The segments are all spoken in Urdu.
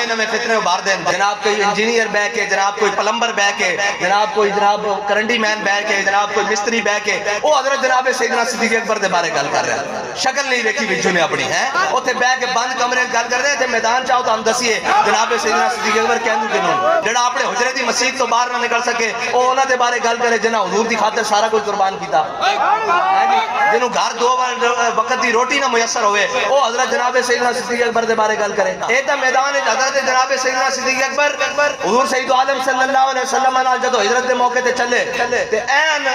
نویں فتنے ابھار دیں. جناب کوئی انجینئر بہ کے, جناب کوئی پلمبر بہ کے, جناب کوئی جناب کرنڈی مین بہ کے, جناب کوئی مستری بہ کے, وہ حضرت جناب سیدنا صدیق اکبر دے بارے گل کر رہا ہے. شکل نہیں دیکھی وچوں نے اپنی ہے اوتھے بہ کے بند کمرے گل کر رہے تھے. میدان چاہو تو ہم دسیے جناب سیدنا صدیق اکبر کہندو کنوں جڑا اپنے حجرے دی مسجد تو باہر نہ نکل سکے او انہاں دے بارے گل کرے جنہاں حضور دی خاطر سارا کچھ قربان کیتا, جنہوں گھر دو وقت دی روٹی نہ میسر ہوئے او حضرت جناب سیدنا صدیق اکبر دے بارے گل کرے. اے تا میدان وچ حضرت جناب سیدنا صدیق اکبر حضور سید عالم صلی اللہ علیہ وسلم نال جدوں ہجرت دے موقع تے چلے تے این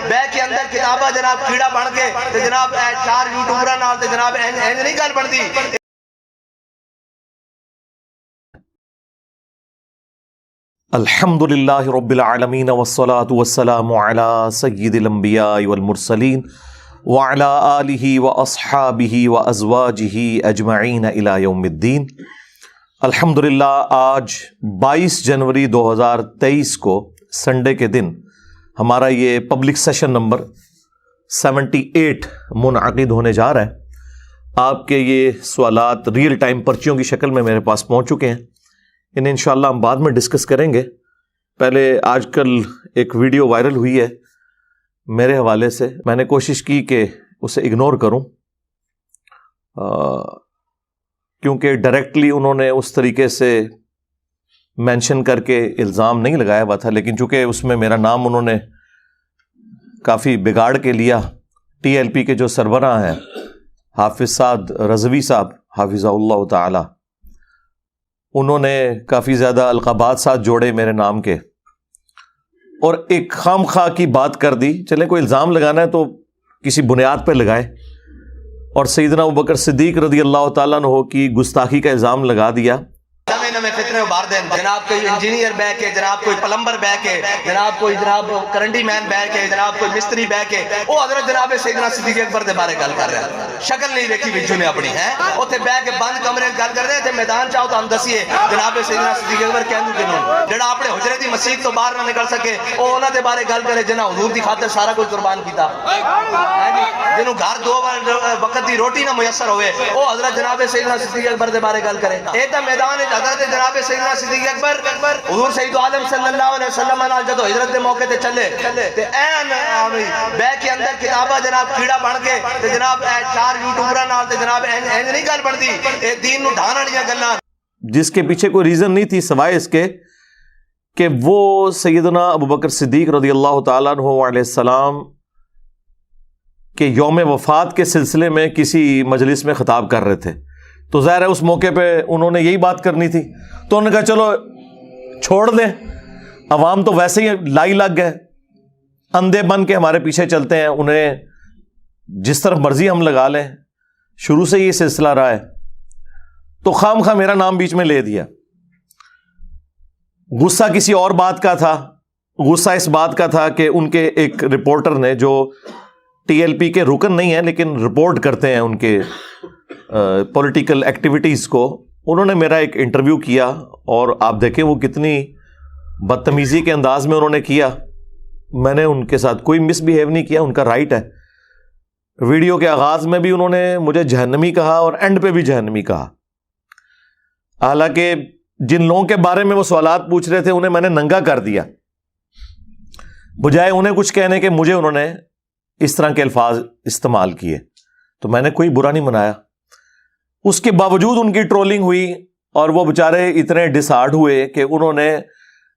بے کے اندر کتاباں جناب کیڑا بن کے تے جناب چار یوٹیوبراں نال تے جناب این نہیں گل بندی. الحمدللہ رب العالمین والصلاة والسلام علی سید الانبیاء والمرسلین وعلی آلہ واصحابہ وازواجہ اجمعین الی یوم الدین. الحمدللہ آج 22 جنوری 2023 کو سنڈے کے دن ہمارا یہ پبلک سیشن نمبر 78 منعقد ہونے جا رہا ہے. آپ کے یہ سوالات ریئل ٹائم پرچیوں کی شکل میں میرے پاس پہنچ چکے ہیں. انہیں انشاءاللہ ہم بعد میں ڈسکس کریں گے. پہلے آج کل ایک ویڈیو وائرل ہوئی ہے میرے حوالے سے, میں نے کوشش کی کہ اسے اگنور کروں کیونکہ ڈائریکٹلی انہوں نے اس طریقے سے مینشن کر کے الزام نہیں لگایا ہوا تھا, لیکن چونکہ اس میں میرا نام انہوں نے کافی بگاڑ کے لیا. ٹی ایل پی کے جو سربراہ ہیں حافظ سعد رضوی صاحب حافظہ اللہ تعالی, انہوں نے کافی زیادہ القابات ساتھ جوڑے میرے نام کے اور ایک خام خواہ کی بات کر دی. چلیں کوئی الزام لگانا ہے تو کسی بنیاد پہ لگائے, اور سیدنا ابوبکر صدیق رضی اللہ تعالیٰ عنہ کی گستاخی کا الزام لگا دیا. نویں فتنے ابھار دیں. جناب کوئی انجینئر بہ کے, جناب کوئی پلمبر بہ کے, جناب کوئی جناب کرنڈی مین بہ کے, جناب کوئی مستری بہ کے, وہ حضرت جناب سیدنا صدیق اکبر دے بارے گل کر رہا ہے. شکل نہیں دیکھی وچوں نے اپنی ہے اوتھے بہ کے بند کمرے گل کر رہے تھے. میدان چاہو تو ہم دسیے جناب سیدنا صدیق اکبر کہندو کنوں جڑا اپنے حجرے دی مسجد تو باہر نہ نکل سکے او انہاں دے بارے گل کرے جنہاں حضور دی خاطر سارا کچھ قربان کیتا, جنہوں گھر دو وقت دی روٹی نہ میسر ہوئے او حضرت جناب سیدنا صدیق اکبر دے بارے گل کرے. اے تا میدان وچ حضرت جناب سیدنا صدیق اکبر حضور سید عالم صلی اللہ علیہ وسلم نال جدوں ہجرت دے موقع تے چلے تے این بے کے اندر کتاباں جناب کیڑا بن کے تے جناب چار یوٹیوبراں نال تے جناب این نہیں گل بندی. اے دین نو ڈھان والیاں گلاں جس کے پیچھے کوئی ریزن نہیں تھی سوائے اس کے کہ وہ سیدنا ابوبکر صدیق رضی اللہ تعالیٰ عنہ علیہ السلام کے یوم وفات کے سلسلے میں کسی مجلس میں خطاب کر رہے تھے. تو ظاہر ہے اس موقع پہ انہوں نے یہی بات کرنی تھی, تو انہوں نے کہا چلو چھوڑ دیں, عوام تو ویسے ہی لائی لگ گئے, اندھے بن کے ہمارے پیچھے چلتے ہیں, انہیں جس طرف مرضی ہم لگا لیں. شروع سے یہ سلسلہ رہا ہے, تو خام خواہ میرا نام بیچ میں لے دیا. غصہ کسی اور بات کا تھا. غصہ اس بات کا تھا کہ ان کے ایک رپورٹر نے, جو ٹی ایل پی کے رکن نہیں ہیں لیکن رپورٹ کرتے ہیں ان کے پولیٹیکل ایکٹیویٹیز کو, انہوں نے میرا ایک انٹرویو کیا اور آپ دیکھیں وہ کتنی بدتمیزی کے انداز میں انہوں نے کیا. میں نے ان کے ساتھ کوئی مس بیہیو نہیں کیا, ان کا رائٹ ہے. ویڈیو کے آغاز میں بھی انہوں نے مجھے جہنمی کہا اور اینڈ پہ بھی جہنمی کہا. حالانکہ جن لوگوں کے بارے میں وہ سوالات پوچھ رہے تھے انہیں میں نے ننگا کر دیا, بجائے انہیں کچھ کہنے کے مجھے انہوں نے اس طرح کے الفاظ استعمال کیے. تو میں نے کوئی برا نہیں منایا. اس کے باوجود ان کی ٹرولنگ ہوئی اور وہ بیچارے اتنے ڈسہارٹ ہوئے کہ انہوں نے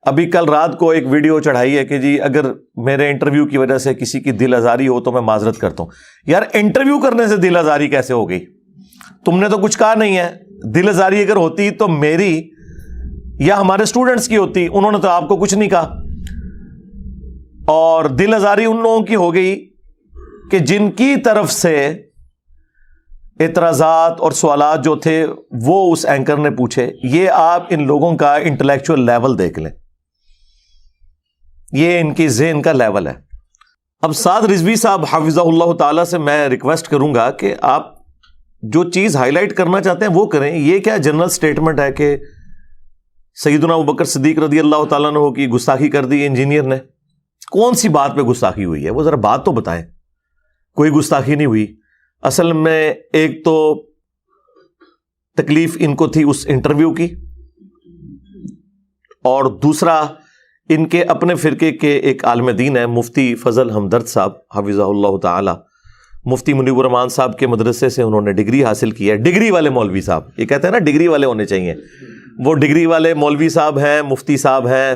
ابھی کل رات کو ایک ویڈیو چڑھائی ہے کہ جی اگر میرے انٹرویو کی وجہ سے کسی کی دل آزاری ہو تو میں معذرت کرتا ہوں. یار انٹرویو کرنے سے دل آزاری کیسے ہو گئی؟ تم نے تو کچھ کہا نہیں ہے. دل آزاری اگر ہوتی تو میری یا ہمارے اسٹوڈنٹس کی ہوتی, انہوں نے تو آپ کو کچھ نہیں کہا. اور دل آزاری ان لوگوں کی ہو گئی کہ جن کی طرف سے اعتراضات اور سوالات جو تھے وہ اس اینکر نے پوچھے. یہ آپ ان لوگوں کا انٹلیکچوئل لیول دیکھ لیں, یہ ان کی ذہن کا لیول ہے. اب سعد رضوی صاحب حافظہ اللہ تعالیٰ سے میں ریکویسٹ کروں گا کہ آپ جو چیز ہائی لائٹ کرنا چاہتے ہیں وہ کریں. یہ کیا جنرل سٹیٹمنٹ ہے کہ سیدنا ابوبکر صدیق رضی اللہ تعالیٰ عنہ کی گستاخی کر دی انجینئر نے؟ کون سی بات پہ گستاخی ہوئی ہے وہ ذرا بات تو بتائیں. کوئی گستاخی نہیں ہوئی. اصل میں ایک تو تکلیف ان کو تھی اس انٹرویو کی اور دوسرا ان کے اپنے فرقے کے ایک عالم دین ہے مفتی فضل ہمدرد صاحب حفظہ اللہ تعالی، مفتی منیب الرحمان صاحب کے مدرسے سے انہوں نے ڈگری حاصل کی ہے. ڈگری والے مولوی صاحب، یہ کہتے ہیں نا ڈگری والے ہونے چاہیے، وہ ڈگری والے مولوی صاحب ہیں، مفتی صاحب ہیں.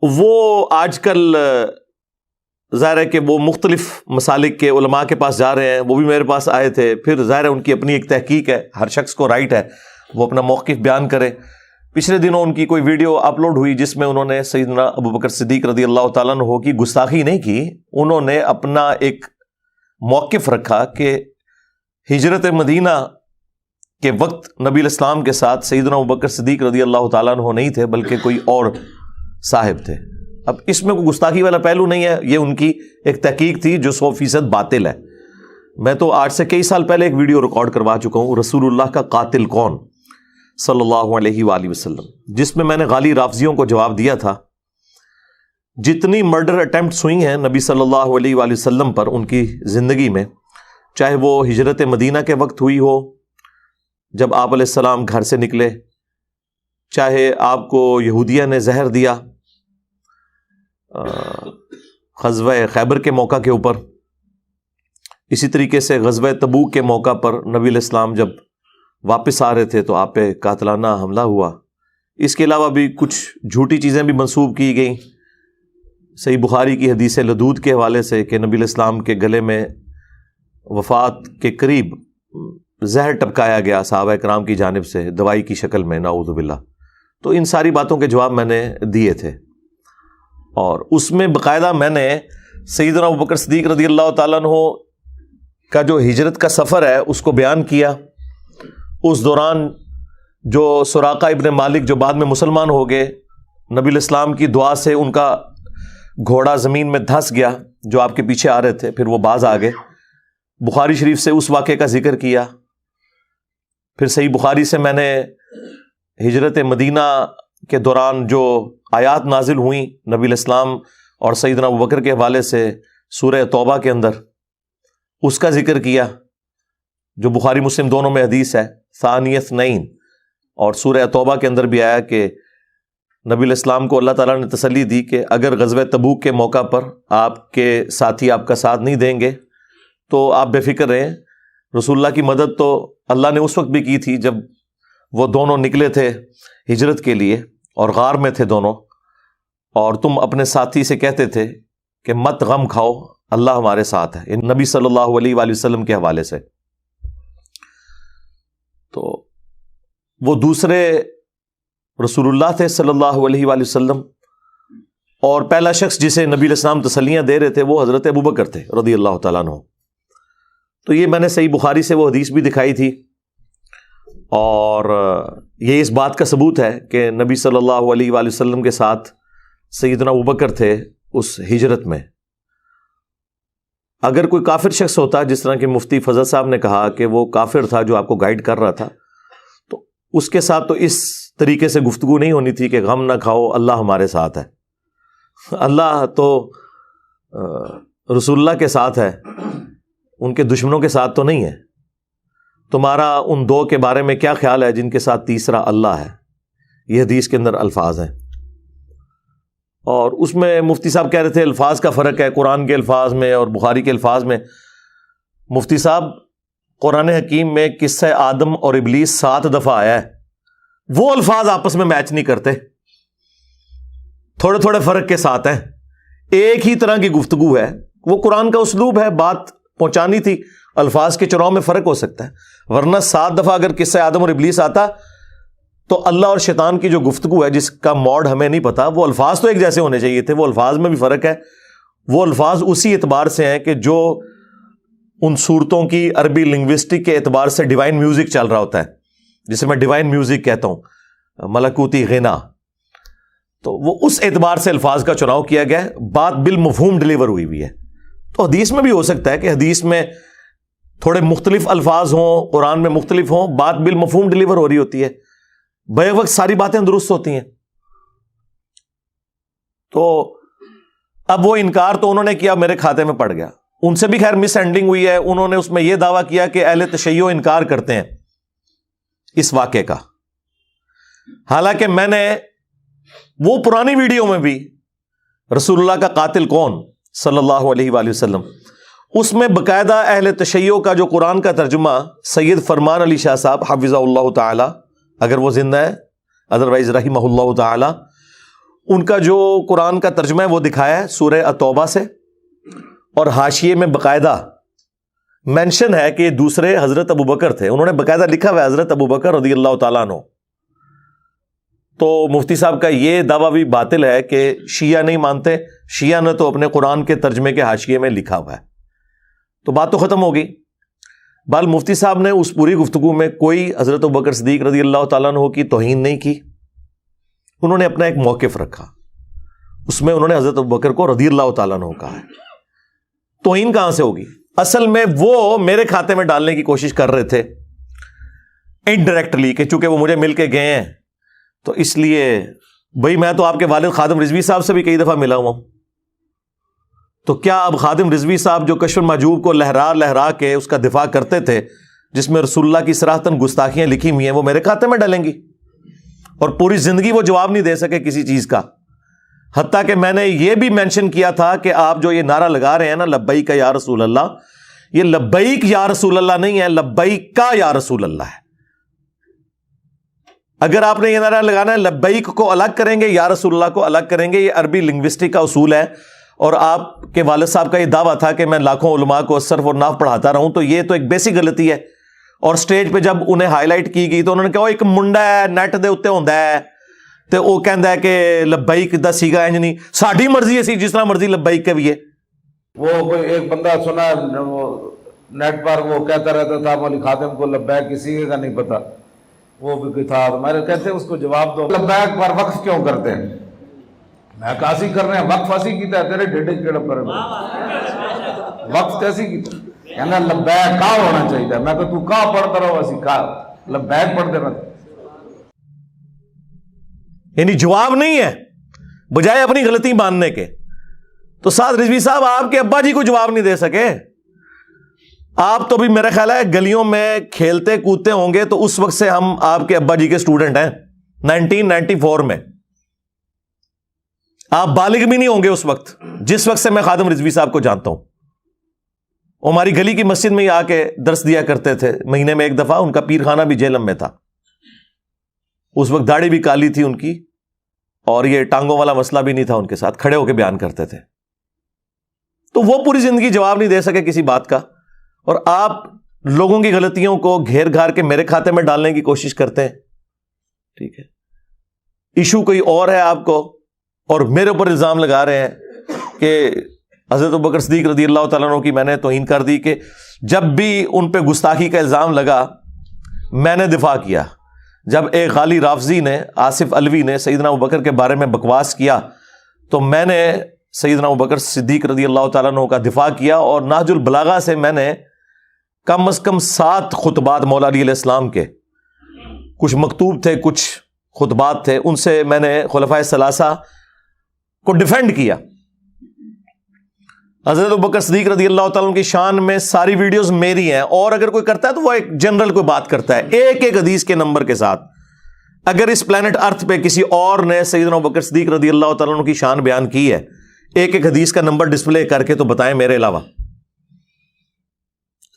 وہ آج کل ظاہر ہے کہ وہ مختلف مسالک کے علماء کے پاس جا رہے ہیں. وہ بھی میرے پاس آئے تھے. پھر ظاہر ہے ان کی اپنی ایک تحقیق ہے، ہر شخص کو رائٹ ہے وہ اپنا موقف بیان کرے. پچھلے دنوں ان کی کوئی ویڈیو اپلوڈ ہوئی جس میں انہوں نے سیدنا ابوبکر صدیق رضی اللہ تعالیٰ عنہ کی گستاخی نہیں کی، انہوں نے اپنا ایک موقف رکھا کہ ہجرت مدینہ کے وقت نبی الاسلام کے ساتھ سیدنا ابوبکر صدیق رضی اللہ تعالیٰ عنہ نہیں تھے بلکہ کوئی اور صاحب تھے. اب اس میں کوئی گستاخی والا پہلو نہیں ہے، یہ ان کی ایک تحقیق تھی جو 100% باطل ہے. میں تو آج سے کئی سال پہلے ایک ویڈیو ریکارڈ کروا چکا ہوں، رسول اللہ کا قاتل کون صلی اللہ علیہ وآلہ وسلم، جس میں نے غالی رافضیوں کو جواب دیا تھا جتنی مرڈر اٹیمپٹس ہوئی ہیں نبی صلی اللہ علیہ وآلہ وسلم پر ان کی زندگی میں، چاہے وہ ہجرت مدینہ کے وقت ہوئی ہو جب آپ علیہ السلام گھر سے نکلے، چاہے آپ کو یہودیہ نے زہر دیا غزوہ خیبر کے موقع کے اوپر، اسی طریقے سے غزوہ تبوک کے موقع پر نبی علیہ السلام جب واپس آ رہے تھے تو آپ پہ قاتلانہ حملہ ہوا. اس کے علاوہ بھی کچھ جھوٹی چیزیں بھی منسوب کی گئیں. صحیح بخاری کی حدیث لدود کے حوالے سے کہ نبی علیہ السلام کے گلے میں وفات کے قریب زہر ٹپکایا گیا صحابہ کرام کی جانب سے دوائی کی شکل میں، نعوذ باللہ. تو ان ساری باتوں کے جواب میں نے دیے تھے، اور اس میں باقاعدہ میں نے سیدنا ابوبکر صدیق رضی اللہ تعالیٰ عنہ کا جو ہجرت کا سفر ہے اس کو بیان کیا. اس دوران جو سراقہ ابن مالک جو بعد میں مسلمان ہو گئے، نبی علیہ السلام کی دعا سے ان کا گھوڑا زمین میں دھنس گیا جو آپ کے پیچھے آ رہے تھے، پھر وہ باز آ گئے. بخاری شریف سے اس واقعے کا ذکر کیا. پھر صحیح بخاری سے میں نے ہجرت مدینہ کے دوران جو آیات نازل ہوئیں نبی علیہ السلام اور سیدنا ابوبکر کے حوالے سے سورہ توبہ کے اندر، اس کا ذکر کیا جو بخاری مسلم دونوں میں حدیث ہے، ثانی اثنین. اور سورہ توبہ کے اندر بھی آیا کہ نبی علیہ السلام کو اللہ تعالیٰ نے تسلی دی کہ اگر غزوہ تبوک کے موقع پر آپ کے ساتھی آپ کا ساتھ نہیں دیں گے تو آپ بے فکر رہیں. رسول اللہ کی مدد تو اللہ نے اس وقت بھی کی تھی جب وہ دونوں نکلے تھے ہجرت کے لیے اور غار میں تھے دونوں، اور تم اپنے ساتھی سے کہتے تھے کہ مت غم کھاؤ، اللہ ہمارے ساتھ ہے، نبی صلی اللہ علیہ وآلہ وسلم کے حوالے سے. تو وہ دوسرے رسول اللہ تھے صلی اللہ علیہ وآلہ وسلم، اور پہلا شخص جسے نبی علیہ السلام تسلیاں دے رہے تھے وہ حضرت ابوبکر تھے رضی اللہ تعالیٰ عنہ. تو یہ میں نے صحیح بخاری سے وہ حدیث بھی دکھائی تھی، اور یہ اس بات کا ثبوت ہے کہ نبی صلی اللہ علیہ وآلہ وسلم کے ساتھ سیدنا ابوبکر تھے اس ہجرت میں. اگر کوئی کافر شخص ہوتا، جس طرح کہ مفتی فضل صاحب نے کہا کہ وہ کافر تھا جو آپ کو گائیڈ کر رہا تھا، تو اس کے ساتھ تو اس طریقے سے گفتگو نہیں ہونی تھی کہ غم نہ کھاؤ، اللہ ہمارے ساتھ ہے. اللہ تو رسول اللہ کے ساتھ ہے، ان کے دشمنوں کے ساتھ تو نہیں ہے. تمہارا ان دو کے بارے میں کیا خیال ہے جن کے ساتھ تیسرا اللہ ہے؟ یہ حدیث کے اندر الفاظ ہیں. اور اس میں مفتی صاحب کہہ رہے تھے الفاظ کا فرق ہے قرآن کے الفاظ میں اور بخاری کے الفاظ میں. مفتی صاحب قرآن حکیم میں قصہ آدم اور ابلیس 7 دفعہ آیا ہے، وہ الفاظ آپس میں میچ نہیں کرتے، تھوڑے تھوڑے فرق کے ساتھ ہیں، ایک ہی طرح کی گفتگو ہے. وہ قرآن کا اسلوب ہے، بات پہنچانی تھی، الفاظ کے چناؤ میں فرق ہو سکتا ہے، ورنہ 7 دفعہ اگر قصہ آدم اور ابلیس آتا تو اللہ اور شیطان کی جو گفتگو ہے جس کا موڈ ہمیں نہیں پتا، وہ الفاظ تو ایک جیسے ہونے چاہیے تھے. وہ الفاظ میں بھی فرق ہے. وہ الفاظ اسی اعتبار سے ہیں کہ جو ان صورتوں کی عربی لنگوسٹک کے اعتبار سے ڈیوائن میوزک چل رہا ہوتا ہے، جسے میں ڈیوائن میوزک کہتا ہوں، ملکوتی غنا. تو وہ اس اعتبار سے الفاظ کا چناؤ کیا گیا ہے، بات بالمفہوم ڈلیور ہوئی ہوئی ہے. تو حدیث میں بھی ہو سکتا ہے کہ حدیث میں تھوڑے مختلف الفاظ ہوں، قرآن میں مختلف ہوں، بات بالمفہوم ڈلیور ہو رہی ہوتی ہے، بے وقت ساری باتیں درست ہوتی ہیں. تو اب وہ انکار تو انہوں نے کیا، میرے کھاتے میں پڑ گیا. ان سے بھی خیر مس ہینڈلنگ ہوئی ہے. انہوں نے اس میں یہ دعویٰ کیا کہ اہل تشیع انکار کرتے ہیں اس واقعے کا. حالانکہ میں نے وہ پرانی ویڈیو میں بھی رسول اللہ کا قاتل کون صلی اللہ علیہ وآلہ وسلم، اس میں باقاعدہ اہل تشیع کا جو قرآن کا ترجمہ سید فرمان علی شاہ صاحب حفظہ اللہ تعالی، اگر وہ زندہ ہے، ادروائز رحمہ اللہ تعالی، ان کا جو قرآن کا ترجمہ ہے وہ دکھایا ہے سورہ التوبہ سے، اور حاشیے میں باقاعدہ مینشن ہے کہ دوسرے حضرت ابوبکر تھے، انہوں نے باقاعدہ لکھا ہوا ہے حضرت ابوبکر رضی اللہ تعالیٰ عنہ۔ تو مفتی صاحب کا یہ دعویٰ بھی باطل ہے کہ شیعہ نہیں مانتے، شیعہ نے تو اپنے قرآن کے ترجمے کے حاشیے میں لکھا ہوا ہے، تو بات تو ختم ہو گئی۔ بال مفتی صاحب نے اس پوری گفتگو میں کوئی حضرت ابوبکر صدیق رضی اللہ تعالیٰ عنہ کی توہین نہیں کی، انہوں نے اپنا ایک موقف رکھا، اس میں انہوں نے حضرت ابوبکر کو رضی اللہ تعالیٰ عنہ کہا ہے۔ توہین کہاں سے ہوگی؟ اصل میں وہ میرے کھاتے میں ڈالنے کی کوشش کر رہے تھے انڈائریکٹلی، کہ چونکہ وہ مجھے مل کے گئے ہیں تو اس لیے بھائی میں تو آپ کے والد خادم رضوی صاحب سے بھی کئی دفعہ ملا ہوا ہوں، تو کیا اب خادم رضوی صاحب جو کشف المحجوب کو لہرا لہرا کے اس کا دفاع کرتے تھے، جس میں رسول اللہ کی صراحتاً گستاخیاں لکھی ہوئی ہیں، وہ میرے کھاتے میں ڈالیں گی؟ اور پوری زندگی وہ جواب نہیں دے سکے کسی چیز کا، حتیٰ کہ میں نے یہ بھی مینشن کیا تھا کہ آپ جو یہ نعرہ لگا رہے ہیں نا لبیک یا رسول اللہ، یہ لبیک یا رسول اللہ نہیں ہے، لبیک کا یا رسول اللہ ہے۔ اگر آپ نے یہ نعرہ لگانا ہے لبیک کو الگ کریں گے، یا رسول اللہ کو الگ کریں گے، یہ عربی لنگوسٹک کا اصول ہے، اور آپ کے والد صاحب کا یہ دعویٰ تھا کہ میں لاکھوں علماء کو صرف اور نحو پڑھاتا رہا ہوں، تو یہ تو ایک بیسک غلطی ہے۔ اور سٹیج پہ جب انہیں ہائی لائٹ کی گئی تو انہوں نے کہا ایک منڈا ہے نیٹ دے اتتے ہوندا ہے تے وہ کہندا ہے کہ لبیک دا سیگا انج نہیں، ساڈی مرضی ہے، سی جس طرح مرضی لبیک کہیے۔ وہ کوئی ایک بندہ سنا وہ نیٹ پر وہ کہتا رہتا تھا مولی خادم کو لبیک کسی کا نہیں پتا، وہ بھی کوئی تھا، ہمارے کہتے ہیں اس کو جواب دو لبیک پر وقف کیوں کرتے ہیں؟ میں کاسی کر رہے ہیں، وقف ایسی کیتا ہے تیرے ڈیڈے کیڑا پر وقف کیسی کیتا کہنا لبیک کا ہونا چاہیے، میں کہ تو کا پڑھتا رہو اسی کا لبیک پڑھ دینا، یعنی جواب نہیں ہے بجائے اپنی غلطی ماننے کے۔ تو سعد رضوی صاحب آپ کے ابا جی کو جواب نہیں دے سکے، آپ تو بھی میرا خیال ہے گلیوں میں کھیلتے کودتے ہوں گے، تو اس وقت سے ہم آپ کے ابا جی کے اسٹوڈنٹ ہیں 1994 میں، آپ بالغ بھی نہیں ہوں گے اس وقت جس وقت سے میں خادم رضوی صاحب کو جانتا ہوں۔ ہماری گلی کی مسجد میں ہی آ کے درس دیا کرتے تھے، مہینے میں ایک دفعہ، ان کا پیر خانہ بھی جہلم میں تھا، اس وقت داڑھی بھی کالی تھی ان کی، اور یہ ٹانگوں والا مسئلہ بھی نہیں تھا ان کے ساتھ، کھڑے ہو کے بیان کرتے تھے۔ تو وہ پوری زندگی جواب نہیں دے سکے کسی بات کا، اور آپ لوگوں کی غلطیوں کو گھیر گھار کے میرے کھاتے میں ڈالنے کی کوشش کرتے ہیں۔ ٹھیک ہے، ایشو کوئی اور ہے آپ کو، اور میرے اوپر الزام لگا رہے ہیں کہ حضرت ابوبکر صدیق رضی اللہ تعالیٰ عنہ کی میں نے توہین کر دی، کہ جب بھی ان پہ گستاخی کا الزام لگا میں نے دفاع کیا۔ جب ایک غالی رافضی نے، آصف علوی نے سیدنا ابوبکر کے بارے میں بکواس کیا تو میں نے سیدنا ابوبکر صدیق رضی اللہ تعالیٰ عنہ کا دفاع کیا، اور نہج البلاغہ سے میں نے کم از کم 7 خطبات مولا علی علیہ السلام کے، کچھ مکتوب تھے کچھ خطبات تھے، ان سے میں نے خلفائے ثلاثہ کو ڈیفینڈ کیا۔ حضرت ابوبکر صدیق رضی اللہ تعالیٰ عنہ کی شان میں ساری ویڈیوز میری ہیں، اور اگر کوئی کرتا ہے تو وہ ایک جنرل کوئی بات کرتا ہے ایک ایک حدیث کے نمبر کے ساتھ۔ اگر اس پلانٹ ارتھ پہ کسی اور نے سیدنا ابوبکر صدیق رضی اللہ تعالیٰ عنہ کی شان بیان کی ہے ایک ایک حدیث کا نمبر ڈسپلے کر کے، تو بتائیں میرے علاوہ۔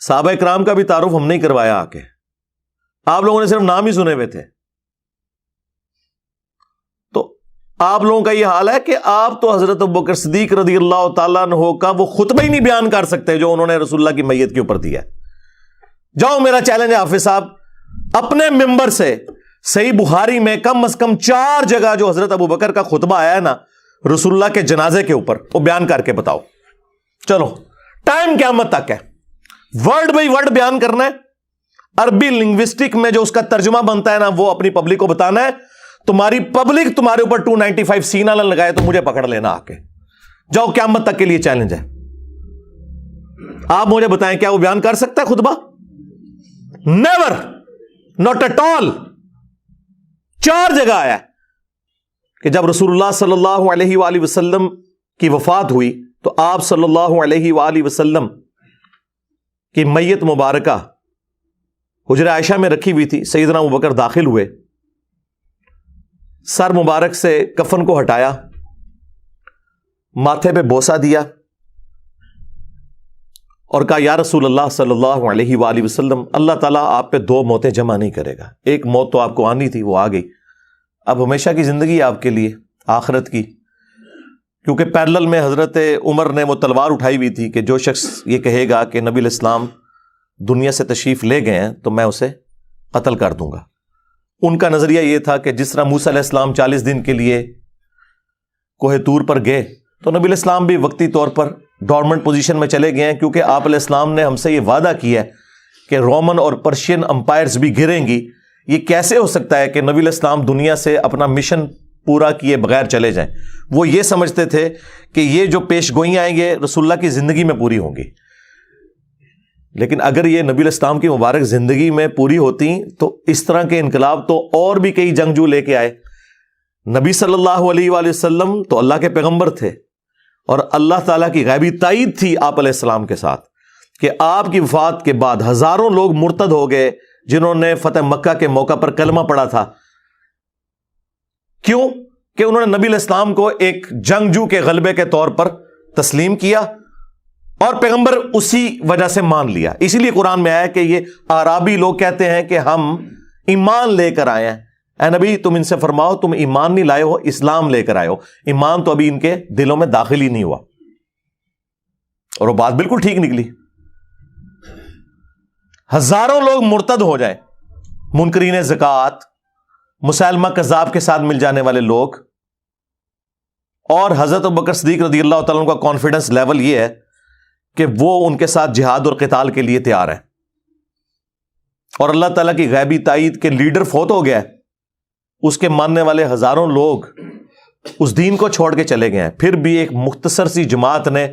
صحابہ کرام کا بھی تعارف ہم نہیں کروایا آ کے، آپ لوگوں نے صرف نام ہی سنے ہوئے تھے۔ تو آپ لوگوں کا یہ حال ہے کہ آپ تو حضرت ابوبکر صدیق رضی اللہ تعالیٰ عنہ کا وہ خطبہ ہی نہیں بیان کر سکتے جو انہوں نے رسول اللہ کی میت کے اوپر دیا ہے۔ جاؤ، میرا چیلنج ہے حافظ صاحب، اپنے ممبر سے صحیح بخاری میں کم از کم 4 جگہ جو حضرت ابوبکر کا خطبہ آیا ہے نا رسول اللہ کے جنازے کے اوپر، وہ بیان کر کے بتاؤ۔ چلو، ٹائم قیامت تک ہے، ورڈ بائی ورڈ بیان کرنا ہے، عربی لنگوسٹک میں جو اس کا ترجمہ بنتا ہے نا وہ اپنی پبلک کو بتانا ہے۔ تمہاری پبلک تمہارے اوپر 295 سینہ نہ لگائے تو مجھے پکڑ لینا آ کے، جاؤ، قیامت تک کے لیے چیلنج ہے۔ آپ مجھے بتائیں کیا وہ بیان کر سکتا ہے خطبہ؟ Never, not at all. 4 جگہ آیا ہے کہ جب رسول اللہ صلی اللہ علیہ وآلہ وسلم کی وفات ہوئی تو آپ صلی اللہ علیہ وآلہ وسلم کی میت مبارکہ حجرہ عائشہ میں رکھی ہوئی تھی، سیدنا ابوبکر داخل ہوئے، سر مبارک سے کفن کو ہٹایا، ماتھے پہ بوسہ دیا اور کہا یا رسول اللہ صلی اللہ علیہ وآلہ وسلم، اللہ تعالیٰ آپ پہ دو موتیں جمع نہیں کرے گا، ایک موت تو آپ کو آنی تھی وہ آ گئی، اب ہمیشہ کی زندگی آپ کے لیے آخرت کی، کیونکہ پیرلل میں حضرت عمر نے وہ تلوار اٹھائی ہوئی تھی کہ جو شخص یہ کہے گا کہ نبی الاسلام دنیا سے تشریف لے گئے ہیں تو میں اسے قتل کر دوں گا۔ ان کا نظریہ یہ تھا کہ جس طرح موسیٰ علیہ السلام 40 دن کے لیے کوہ طور پر گئے تو نبی الاسلام بھی وقتی طور پر ڈورمنٹ پوزیشن میں چلے گئے ہیں، کیونکہ آپ علیہ السلام نے ہم سے یہ وعدہ کیا ہے کہ رومن اور پرشین امپائرز بھی گریں گی، یہ کیسے ہو سکتا ہے کہ نبی علیہ السلام دنیا سے اپنا مشن پورا کیے بغیر چلے جائیں۔ وہ یہ سمجھتے تھے کہ یہ جو پیش گوئیاں آئیں گے رسول اللہ کی زندگی میں پوری ہوں گی، لیکن اگر یہ نبی علیہ السلام کی مبارک زندگی میں پوری ہوتی تو اس طرح کے انقلاب تو اور بھی کئی جنگجو لے کے آئے۔ نبی صلی اللہ علیہ وآلہ وسلم تو اللہ کے پیغمبر تھے اور اللہ تعالیٰ کی غیبی تائید تھی آپ علیہ السلام کے ساتھ کہ آپ کی وفات کے بعد ہزاروں لوگ مرتد ہو گئے جنہوں نے فتح مکہ کے موقع پر کلمہ پڑھا تھا۔ کیوں؟ کہ انہوں نے نبی علیہ السلام کو ایک جنگجو کے غلبے کے طور پر تسلیم کیا اور پیغمبر اسی وجہ سے مان لیا۔ اسی لیے قرآن میں آیا کہ یہ اعرابی لوگ کہتے ہیں کہ ہم ایمان لے کر آئے ہیں۔ اے نبی تم ان سے فرماؤ تم ایمان نہیں لائے ہو، اسلام لے کر آئے ہو، ایمان تو ابھی ان کے دلوں میں داخل ہی نہیں ہوا۔ اور وہ بات بالکل ٹھیک نکلی، ہزاروں لوگ مرتد ہو جائیں، منکرین زکوٰۃ، مسلمہ کذاب کے ساتھ مل جانے والے لوگ، اور حضرت ابوبکر صدیق رضی اللہ تعالیٰ عنہ کا کانفیڈنس لیول یہ ہے کہ وہ ان کے ساتھ جہاد اور قتال کے لیے تیار ہیں، اور اللہ تعالیٰ کی غیبی تائید کے لیڈر فوت ہو گیا ہے، اس کے ماننے والے ہزاروں لوگ اس دین کو چھوڑ کے چلے گئے ہیں۔ پھر بھی ایک مختصر سی جماعت نے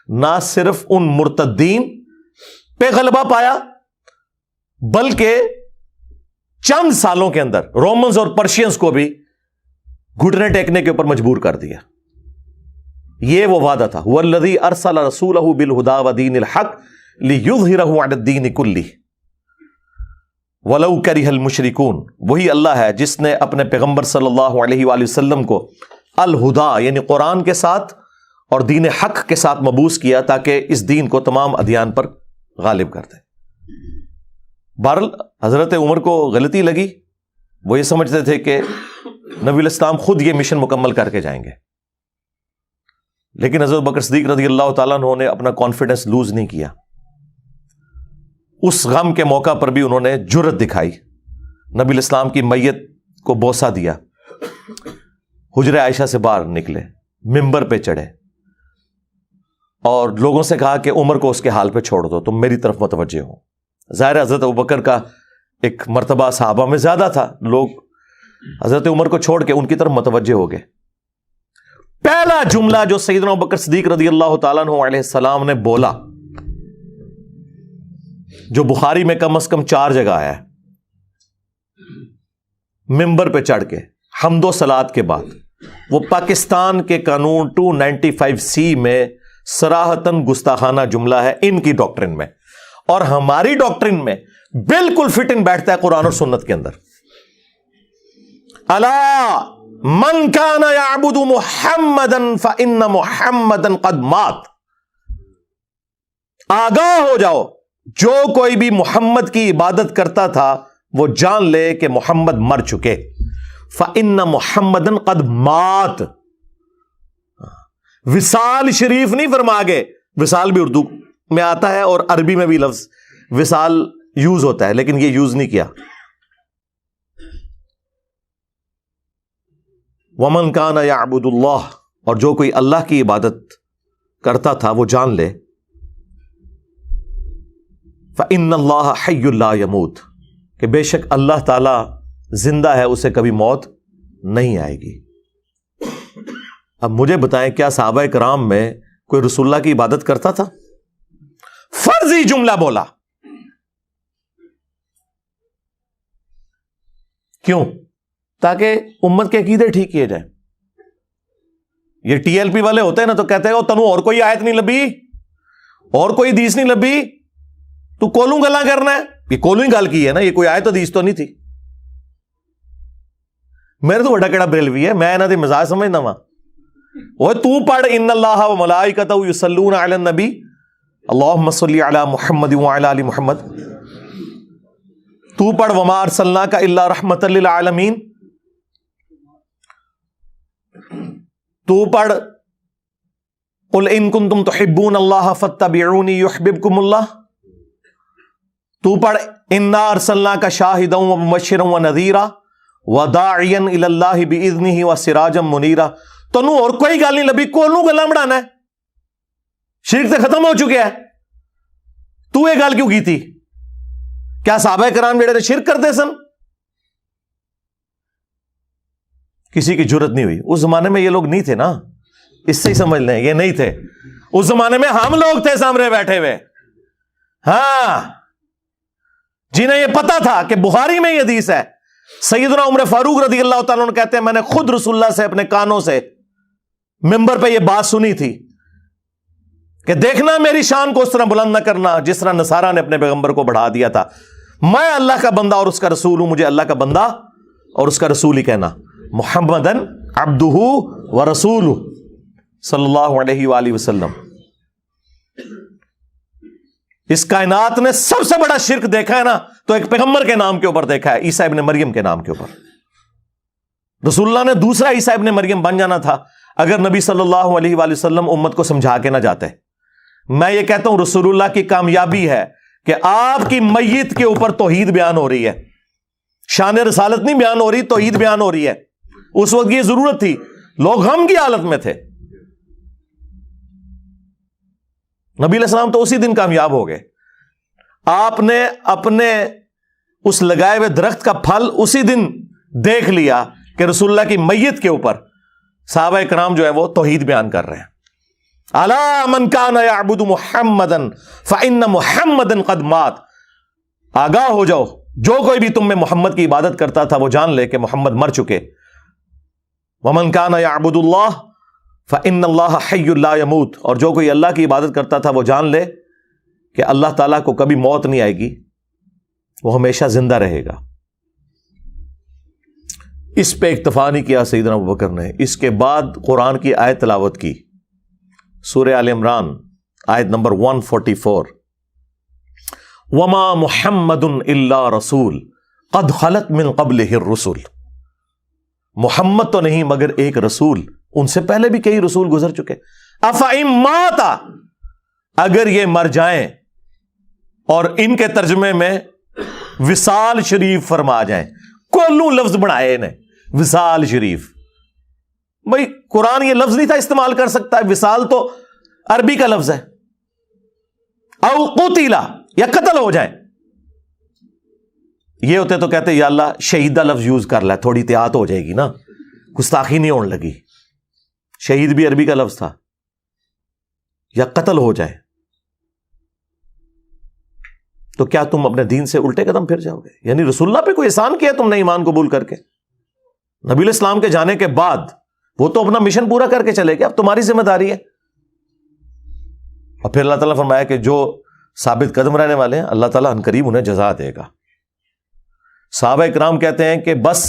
نہ صرف ان مرتدین پہ غلبہ پایا بلکہ چند سالوں کے اندر رومنز اور پرشینز کو بھی گھٹنے ٹیکنے کے اوپر مجبور کر دیا۔ یہ وہ وعدہ تھا، هو الذی ارسل رسولہ بالہدی ودین الحق لیظہرہ علی الدین کلہ وَلَوْ كَرِهَ الْمُشْرِكُونَ۔ وہی اللہ ہے جس نے اپنے پیغمبر صلی اللہ علیہ وآلہ وسلم کو الہدا یعنی قرآن کے ساتھ اور دین حق کے ساتھ مبعوث کیا تاکہ اس دین کو تمام ادیان پر غالب کر دے۔ بہرحال حضرت عمر کو غلطی لگی، وہ یہ سمجھتے تھے کہ نبی علیہ السلام خود یہ مشن مکمل کر کے جائیں گے، لیکن حضرت بکر صدیق رضی اللہ تعالیٰ عنہ نے اپنا کانفیڈنس لوز نہیں کیا۔ اس غم کے موقع پر بھی انہوں نے جرأت دکھائی، نبی علیہ السلام کی میت کو بوسہ دیا، حجرہ عائشہ سے باہر نکلے، ممبر پہ چڑھے اور لوگوں سے کہا کہ عمر کو اس کے حال پہ چھوڑ دو، تم میری طرف متوجہ ہو۔ ظاہر حضرت ابوبکر کا ایک مرتبہ صحابہ میں زیادہ تھا، لوگ حضرت عمر کو چھوڑ کے ان کی طرف متوجہ ہو گئے۔ پہلا جملہ جو سیدنا ابوبکر صدیق رضی اللہ تعالیٰ عنہ علیہ السلام نے بولا، جو بخاری میں کم از کم 4 جگہ آیا ہے، ممبر پہ چڑھ کے حمد و صلات کے بعد، وہ پاکستان کے قانون 295C میں صراحتاً گستاخانہ جملہ ہے ان کی ڈاکٹرن میں، اور ہماری ڈاکٹرن میں بالکل فٹ ان بیٹھتا ہے قرآن اور سنت کے اندر۔ الا من کان یعبد محمدا فان محمدا قد مات۔ آگاہ ہو جاؤ، جو کوئی بھی محمد کی عبادت کرتا تھا وہ جان لے کہ محمد مر چکے۔ فإن محمدًا قد مات۔ وصال شریف نہیں فرما گے، وصال بھی اردو میں آتا ہے اور عربی میں بھی لفظ وصال یوز ہوتا ہے، لیکن یہ یوز نہیں کیا۔ ومن کان یعبد اللہ، اور جو کوئی اللہ کی عبادت کرتا تھا وہ جان لے فإن اللہ حی لا یموت، کہ بے شک اللہ تعالی زندہ ہے، اسے کبھی موت نہیں آئے گی۔ اب مجھے بتائیں کیا صحابہ کرام میں کوئی رسول اللہ کی عبادت کرتا تھا؟ فرضی جملہ بولا، کیوں؟ تاکہ امت کے عقیدے ٹھیک کیے جائیں۔ یہ ٹی ایل پی والے ہوتے ہیں نا تو کہتے ہیں تنو اور کوئی آیت نہیں لبھی، اور کوئی حدیث نہیں لبھی، تو کولوں گلاں کرنا ہے۔ یہ کولوں ہی گل کی ہے نا، یہ کوئی آیت حدیث تو نہیں تھی۔ میرے تو بڑا کڑا بریلوی ہے, میں انہاں دے مزاج سمجھنا وا. اوے تو پڑھ ان اللہ و ملائکتہ یصلون علی النبی اللہم صلی علی محمد وعلی آل محمد. تو پڑھ وما ارسلناک الا رحمۃ للعالمین. تو پڑھ قل ان کنتم تحبون اللہ فاتبعونی یحببکم اللہ. تو پڑھ انا ارسلناک شاہدا ومبشرا ونذیرا وداعیا الی اللہ باذنہ وسراجا منیرا. تنوں اور کوئی گل نہیں لبھی, کولوں گلاں بڑھانا ہے, شرک تے ختم ہو چکے ہے. تو یہ گل کیوں کی تھی؟ کیا صحابہ کرام جڑے نے شرک کرتے سن؟ کسی کی جرت نہیں ہوئی. اس زمانے میں یہ لوگ نہیں تھے نا, اس سے ہی سمجھ لیں, یہ نہیں تھے اس زمانے میں. ہم لوگ تھے سامنے بیٹھے ہوئے, ہاں, جنہیں یہ پتا تھا کہ بخاری میں یہ حدیث ہے. سیدنا عمر فاروق رضی اللہ تعالیٰ عنہ کہتے ہیں میں نے خود رسول اللہ سے اپنے کانوں سے ممبر پہ یہ بات سنی تھی کہ دیکھنا میری شان کو اس طرح بلند نہ کرنا جس طرح نصارہ نے اپنے پیغمبر کو بڑھا دیا تھا. میں اللہ کا بندہ اور اس کا رسول ہوں, مجھے اللہ کا بندہ اور اس کا رسول ہی کہنا. محمدن عبدہ ورسولہ صلی اللہ علیہ وآلہ وسلم. اس کائنات نے سب سے بڑا شرک دیکھا ہے نا, تو ایک پیغمبر کے نام کے اوپر دیکھا ہے, عیسیٰ ابن مریم کے نام کے اوپر. رسول اللہ نے دوسرا عیسیٰ ابن مریم بن جانا تھا اگر نبی صلی اللہ علیہ وآلہ وسلم امت کو سمجھا کے نہ جاتے. میں یہ کہتا ہوں رسول اللہ کی کامیابی ہے کہ آپ کی میت کے اوپر توحید بیان ہو رہی ہے, شان رسالت نہیں بیان ہو رہی, توحید بیان ہو رہی ہے. اس وقت یہ ضرورت تھی, لوگ غم کی حالت میں تھے. نبی علیہ السلام تو اسی دن کامیاب ہو گئے. آپ نے اپنے اس لگائے ہوئے درخت کا پھل اسی دن دیکھ لیا کہ رسول اللہ کی میت کے اوپر صحابہ کرام جو ہے وہ توحید بیان کر رہے ہیں. الا من کان یعبد محمدا فان محمدا قد مات. آگاہ ہو جاؤ, جو کوئی بھی تم میں محمد کی عبادت کرتا تھا وہ جان لے کہ محمد مر چکے. ومن کان یعبد اللہ فان اللہ حی لا یموت. اور جو کوئی اللہ کی عبادت کرتا تھا وہ جان لے کہ اللہ تعالیٰ کو کبھی موت نہیں آئے گی, وہ ہمیشہ زندہ رہے گا. اس پہ اکتفا نہیں کیا سیدنا ابوبکر نے, اس کے بعد قرآن کی آیت تلاوت کی, سورہ آل عمران آیت نمبر 144. وما محمد الا رسول قد خلت من قبلہ الرسل. محمد تو نہیں مگر ایک رسول, ان سے پہلے بھی کئی رسول گزر چکے. افئن مات, اگر یہ مر جائیں, اور ان کے ترجمے میں وصال شریف فرما جائیں, کولوں لفظ بنائے نے وصال شریف. بھائی قرآن یہ لفظ نہیں تھا استعمال کر سکتا ہے, وصال تو عربی کا لفظ ہے. او قتلا, یا قتل ہو جائیں. یہ ہوتے تو کہتے یا اللہ شہیدہ لفظ یوز کر لے, تھوڑی احتیاط ہو جائے گی نا, گستاخی نہیں ہونے لگی. شہید بھی عربی کا لفظ تھا. یا قتل ہو جائے تو کیا تم اپنے دین سے الٹے قدم پھر جاؤ گے؟ یعنی رسول اللہ پہ کوئی احسان کیا تم نے ایمان قبول کر کے؟ نبی علیہ السلام کے جانے کے بعد وہ تو اپنا مشن پورا کر کے چلے گئے, اب تمہاری ذمہ داری ہے. اور پھر اللہ تعالیٰ فرمایا کہ جو ثابت قدم رہنے والے ہیں اللہ تعالیٰ عنقریب انہیں جزا دے گا. صحابہ اکرام کہتے ہیں کہ بس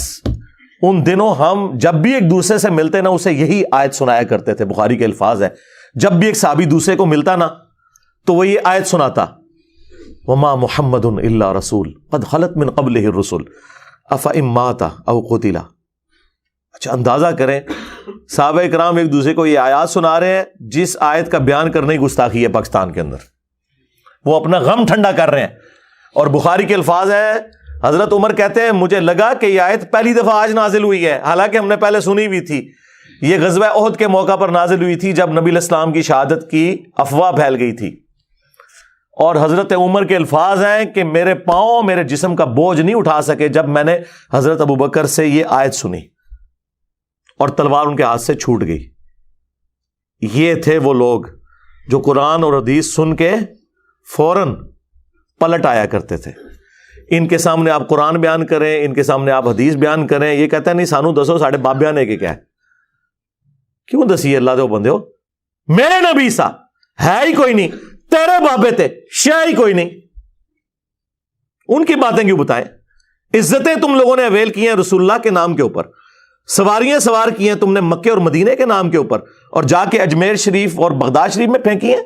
ان دنوں ہم جب بھی ایک دوسرے سے ملتے نا اسے یہی آیت سنایا کرتے تھے. بخاری کے الفاظ ہے, جب بھی ایک صحابی دوسرے کو ملتا نا تو وہ یہ آیت سناتا, وما محمد الا رسول قد خلت من قبلہ الرسل افئن مات او قتلا. اچھا اندازہ کریں, صحابہ کرام ایک دوسرے کو یہ آیات سنا رہے ہیں جس آیت کا بیان کرنے کی گستاخی ہے پاکستان کے اندر. وہ اپنا غم ٹھنڈا کر رہے ہیں. اور بخاری کے الفاظ ہے, حضرت عمر کہتے ہیں مجھے لگا کہ یہ آیت پہلی دفعہ آج نازل ہوئی ہے, حالانکہ ہم نے پہلے سنی ہوئی تھی. یہ غزوہ احد کے موقع پر نازل ہوئی تھی جب نبی علیہ السلام کی شہادت کی افواہ پھیل گئی تھی. اور حضرت عمر کے الفاظ ہیں کہ میرے پاؤں میرے جسم کا بوجھ نہیں اٹھا سکے جب میں نے حضرت ابوبکر سے یہ آیت سنی اور تلوار ان کے ہاتھ سے چھوٹ گئی. یہ تھے وہ لوگ جو قرآن اور حدیث سن کے فوراً پلٹ آیا کرتے تھے. ان کے سامنے آپ قرآن بیان کریں, ان کے سامنے آپ حدیث بیان کریں, یہ کہتے ہیں نہیں سانو دسو ساڑھے بابیا نے کیا ہے. کیوں دسی اللہ دے بندے ہو, میرے نبی سا ہے ہی کوئی نہیں, تیرے بابے تھے شے ہی کوئی نہیں, ان کی باتیں کیوں بتائیں. عزتیں تم لوگوں نے اویل کی ہیں رسول اللہ کے نام کے اوپر. سواریاں سوار کی ہیں تم نے مکے اور مدینے کے نام کے اوپر، اور جا کے اجمیر شریف اور بغداد شریف میں پھینکی ہیں؟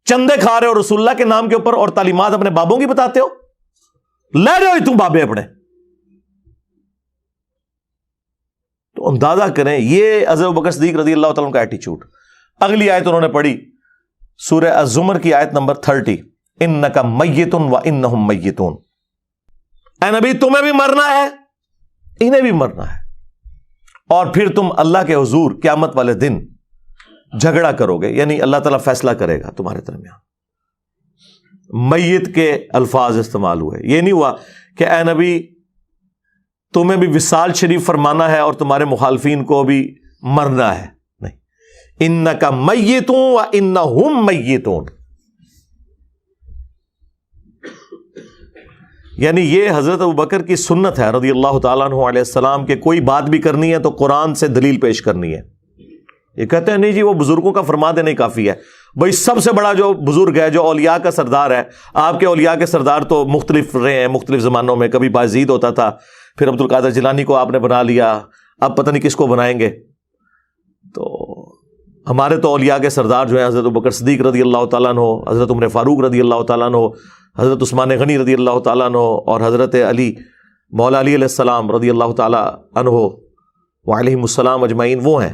چندے کھا رہے ہو رسول اللہ کے نام کے اوپر اور تعلیمات اپنے بابوں کی بتاتے ہو، لے رہے ہو تم بابے اپنے۔ تو اندازہ کریں یہ حضرت بکر صدیق رضی اللہ تعالیٰ کا ایٹیچیوڈ۔ اگلی آیت انہوں نے پڑھی سورہ الزمر کی آیت نمبر 30، انک میت و انہم میتون، اے نبی تمہیں بھی مرنا ہے انہیں بھی مرنا ہے، اور پھر تم اللہ کے حضور قیامت والے دن جھگڑا کرو گے، یعنی اللہ تعالیٰ فیصلہ کرے گا تمہارے درمیان۔ میت کے الفاظ استعمال ہوئے، یہ نہیں ہوا کہ اے نبی تمہیں بھی وصال شریف فرمانا ہے اور تمہارے مخالفین کو بھی مرنا ہے، نہیں، انک میتون و انہم میتون، یعنی یہ حضرت ابوبکر کی سنت ہے رضی اللہ تعالیٰ عنہ علیہ السلام کہ کوئی بات بھی کرنی ہے تو قرآن سے دلیل پیش کرنی ہے۔ یہ کہتے ہیں نہیں جی وہ بزرگوں کا فرما دینا ہی کافی ہے، بھائی سب سے بڑا جو بزرگ ہے، جو اولیاء کا سردار ہے، آپ کے اولیاء کے سردار تو مختلف رہے ہیں مختلف زمانوں میں، کبھی بایزید ہوتا تھا، پھر عبد القادر جیلانی کو آپ نے بنا لیا، اب پتہ نہیں کس کو بنائیں گے۔ تو ہمارے تو اولیاء کے سردار جو ہیں حضرت ابوبکر صدیق رضی اللہ تعالیٰ عنہ، حضرت عمر فاروق رضی اللہ تعالیٰ عنہ، حضرت عثمان غنی رضی اللہ تعالیٰ عنہ، اور حضرت علی مولا علی علیہ السلام رضی اللہ تعالیٰ عنہ وعلیہم السلام اجمعین، وہ ہیں۔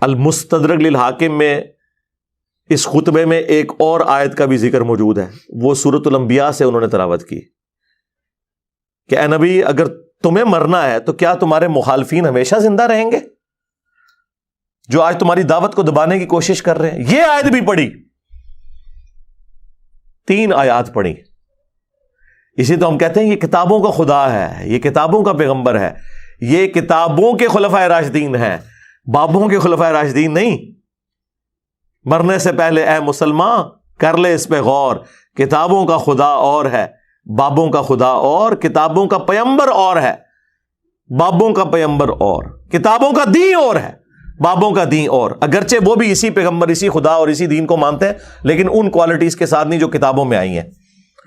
المستدرک للحاکم میں اس خطبے میں ایک اور آیت کا بھی ذکر موجود ہے، وہ سورۃ الانبیاء سے انہوں نے تلاوت کی کہ اے نبی اگر تمہیں مرنا ہے تو کیا تمہارے مخالفین ہمیشہ زندہ رہیں گے جو آج تمہاری دعوت کو دبانے کی کوشش کر رہے ہیں؟ یہ آیت بھی پڑھی، 3 آیات پڑھی۔ اسی تو ہم کہتے ہیں یہ کتابوں کا خدا ہے، یہ کتابوں کا پیغمبر ہے، یہ کتابوں کے خلفائے راشدین ہیں، بابوں کے خلفائے راشدین نہیں۔ مرنے سے پہلے اے مسلمان کر لے اس پہ غور، کتابوں کا خدا اور ہے، بابوں کا خدا اور، کتابوں کا پیغمبر اور ہے، بابوں کا پیغمبر اور، کتابوں کا دین اور ہے، بابوں کا دین اور، اگرچہ وہ بھی اسی پیغمبر اسی خدا اور اسی دین کو مانتے ہیں لیکن ان کوالٹیز کے ساتھ نہیں جو کتابوں میں آئی ہیں،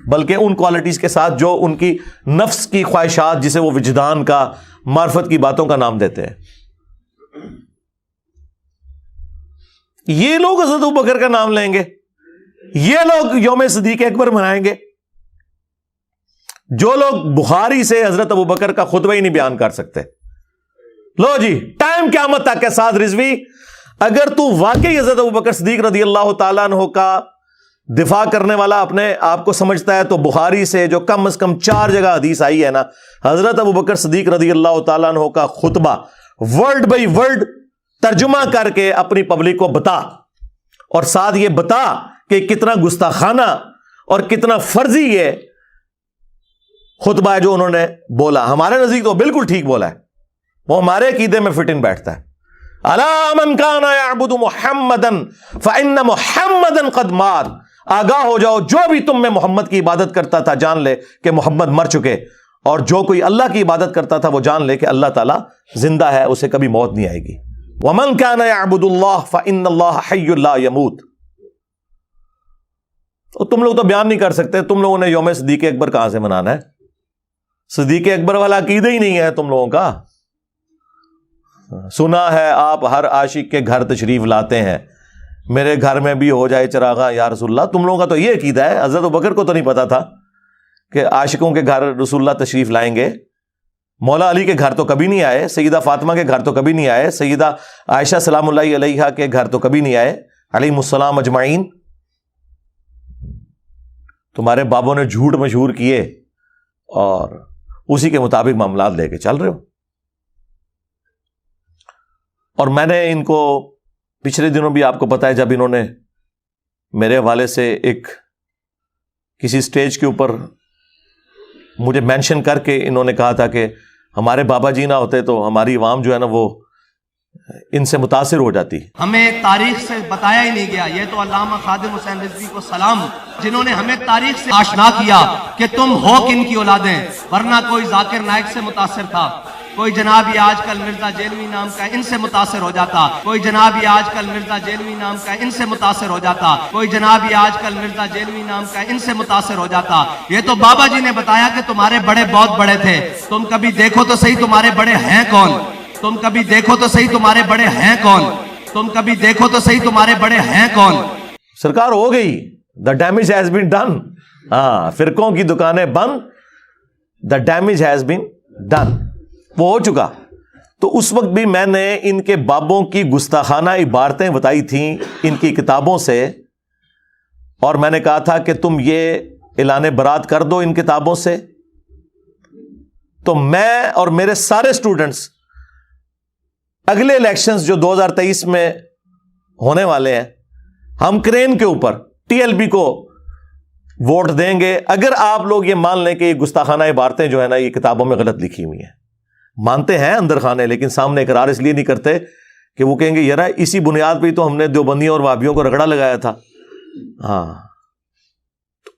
بلکہ ان کوالٹیز کے ساتھ جو ان کی نفس کی خواہشات، جسے وہ وجدان کا، معرفت کی باتوں کا نام دیتے ہیں۔ یہ لوگ حضرت ابوبکر کا نام لیں گے، یہ لوگ یوم صدیق اکبر منائیں گے، جو لوگ بخاری سے حضرت ابوبکر کا خطبہ ہی نہیں بیان کر سکتے۔ لو جی ٹائم قیامت تک ہے سعد رضوی، اگر تو واقعی حضرت ابوبکر صدیق رضی اللہ تعالیٰ عنہ کا دفاع کرنے والا اپنے آپ کو سمجھتا ہے تو بخاری سے جو کم از کم 4 جگہ حدیث آئی ہے نا، حضرت ابوبکر صدیق رضی اللہ تعالیٰ عنہ کا خطبہ ورڈ بائی ورڈ ترجمہ کر کے اپنی پبلک کو بتا، اور ساتھ یہ بتا کہ کتنا گستاخانہ اور کتنا فرضی یہ خطبہ ہے جو انہوں نے بولا۔ ہمارے نزدیک تو بالکل ٹھیک بولا ہے، وہ ہمارے عقیدے میں فٹ ان بیٹھتا ہے۔ الا من کان یعبد محمدا فان محمدا قد مات، آگاہ ہو جاؤ جو بھی تم میں محمد کی عبادت کرتا تھا جان لے کہ محمد مر چکے، اور جو کوئی اللہ کی عبادت کرتا تھا وہ جان لے کہ اللہ تعالیٰ زندہ ہے، اسے کبھی موت نہیں آئے گی۔ ومن کان یعبد اللہ فان اللہ حی لا یموت۔ تو تم لوگ تو بیان نہیں کر سکتے، تم لوگوں نے یوم صدیق اکبر کہاں سے منانا ہے؟ صدیق اکبر والا عقیدہ ہی نہیں ہے تم لوگوں کا۔ سنا ہے آپ ہر عاشق کے گھر تشریف لاتے ہیں، میرے گھر میں بھی ہو جائے چراغاں یا رسول اللہ۔ تم لوگوں کا تو یہ عقیدہ ہے، حضرت ابوبکر کو تو نہیں پتا تھا کہ عاشقوں کے گھر رسول اللہ تشریف لائیں گے۔ مولا علی کے گھر تو کبھی نہیں آئے، سیدہ فاطمہ کے گھر تو کبھی نہیں آئے، سیدہ عائشہ سلام اللہ علیہا کے گھر تو کبھی نہیں آئے، علیہم السلام اجمعین۔ تمہارے بابوں نے جھوٹ مشہور کیے اور اسی کے مطابق معاملات لے کے چل رہے ہو۔ اور میں نے ان کو پچھلے دنوں بھی آپ کو پتا ہے، جب انہوں نے میرے حوالے سے ایک کسی سٹیج کے اوپر مجھے مینشن کر کے انہوں نے کہا تھا کہ ہمارے بابا جی نہ ہوتے تو ہماری عوام جو ہے نا وہ ان سے متاثر ہو جاتی۔ ہمیں تاریخ سے بتایا ہی نہیں گیا، یہ تو علامہ خادم حسین رضوی کو سلام جنہوں نے ہمیں تاریخ سے آشنا کیا کہ تم ہو کن کی اولادیں، ورنہ کوئی ذاکر نائک سے متاثر تھا، کوئی جناب یہ آج کل مرزا جیلوی نام کا ان سے متاثر ہو جاتا, کوئی جناب یہ آج کل مرزا جیلوی نام کا ان سے متاثر ہو جاتا, کوئی جناب یہ آج کل مرزا جیلوی نام کا ان سے متاثر ہو جاتا. یہ تو بابا جی نے بتایا کہ تمہارے بڑے بہت بڑے تھے, تم کبھی دیکھو تو صحیح تمہارے بڑے ہیں کون, تم کبھی دیکھو تو صحیح تمہارے بڑے ہیں کون, تم کبھی دیکھو تو صحیح تمہارے بڑے ہیں کون. سرکار ہو گئی, the damage has been done. ہاں, فرقوں کی دکانیں بند, the damage has been done, وہ ہو چکا. تو اس وقت بھی میں نے ان کے بابوں کی گستاخانہ عبارتیں بتائی تھیں ان کی کتابوں سے, اور میں نے کہا تھا کہ تم یہ اعلان برات کر دو ان کتابوں سے. تو میں اور میرے سارے سٹوڈنٹس اگلے الیکشنز جو 2023 میں ہونے والے ہیں, ہم کرین کے اوپر ٹی ایل بی کو ووٹ دیں گے اگر آپ لوگ یہ مان لیں کہ یہ گستاخانہ عبارتیں جو ہے نا یہ کتابوں میں غلط لکھی ہوئی ہیں. مانتے ہیں اندر خانے, لیکن سامنے اقرار اس لیے نہیں کرتے کہ وہ کہیں گے یار اسی بنیاد پہ تو ہم نے دیوبندیوں اور وہابیوں کو رگڑا لگایا تھا. ہاں,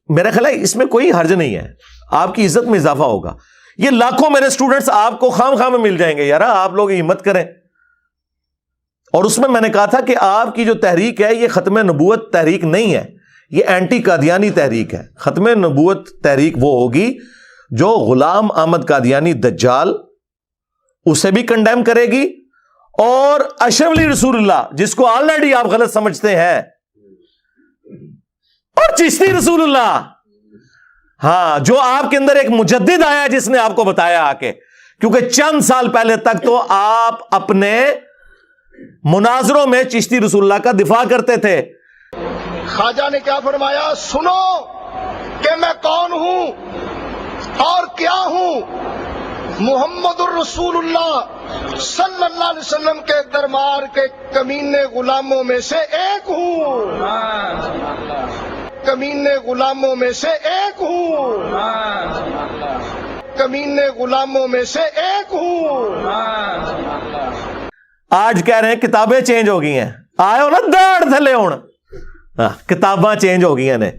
میرا خیال ہے اس میں کوئی حرج نہیں ہے, آپ کی عزت میں اضافہ ہوگا. یہ لاکھوں میرے سٹوڈنٹس آپ کو خام خام میں مل جائیں گے, یار آپ لوگ ہمت کریں. اور اس میں میں نے کہا تھا کہ آپ کی جو تحریک ہے یہ ختم نبوت تحریک نہیں ہے, یہ اینٹی قادیانی تحریک ہے. ختم نبوت تحریک وہ ہوگی جو غلام احمد قادیانی دجال اسے بھی کنڈیم کرے گی, اور اشرف علی رسول اللہ جس کو آلریڈی آپ غلط سمجھتے ہیں, اور چشتی رسول اللہ, ہاں, جو آپ کے اندر ایک مجدد آیا جس نے آپ کو بتایا آ کے, کیونکہ چند سال پہلے تک تو آپ اپنے مناظروں میں چشتی رسول اللہ کا دفاع کرتے تھے. خواجہ نے کیا فرمایا, سنو کہ میں کون ہوں اور کیا ہوں, محمد الرسول اللہ صلی اللہ علیہ وسلم کے دربار کے کمینے غلاموں میں سے ایک ہوں, کمینے غلاموں میں سے ایک ہوں, کمینے غلاموں میں سے ایک ہوں. آج کہہ رہے ہیں کتابیں چینج ہو گئی ہیں, آئے ہو نا داڑھ تھلے ہون, کتاباں چینج ہو گئی ہیں نے.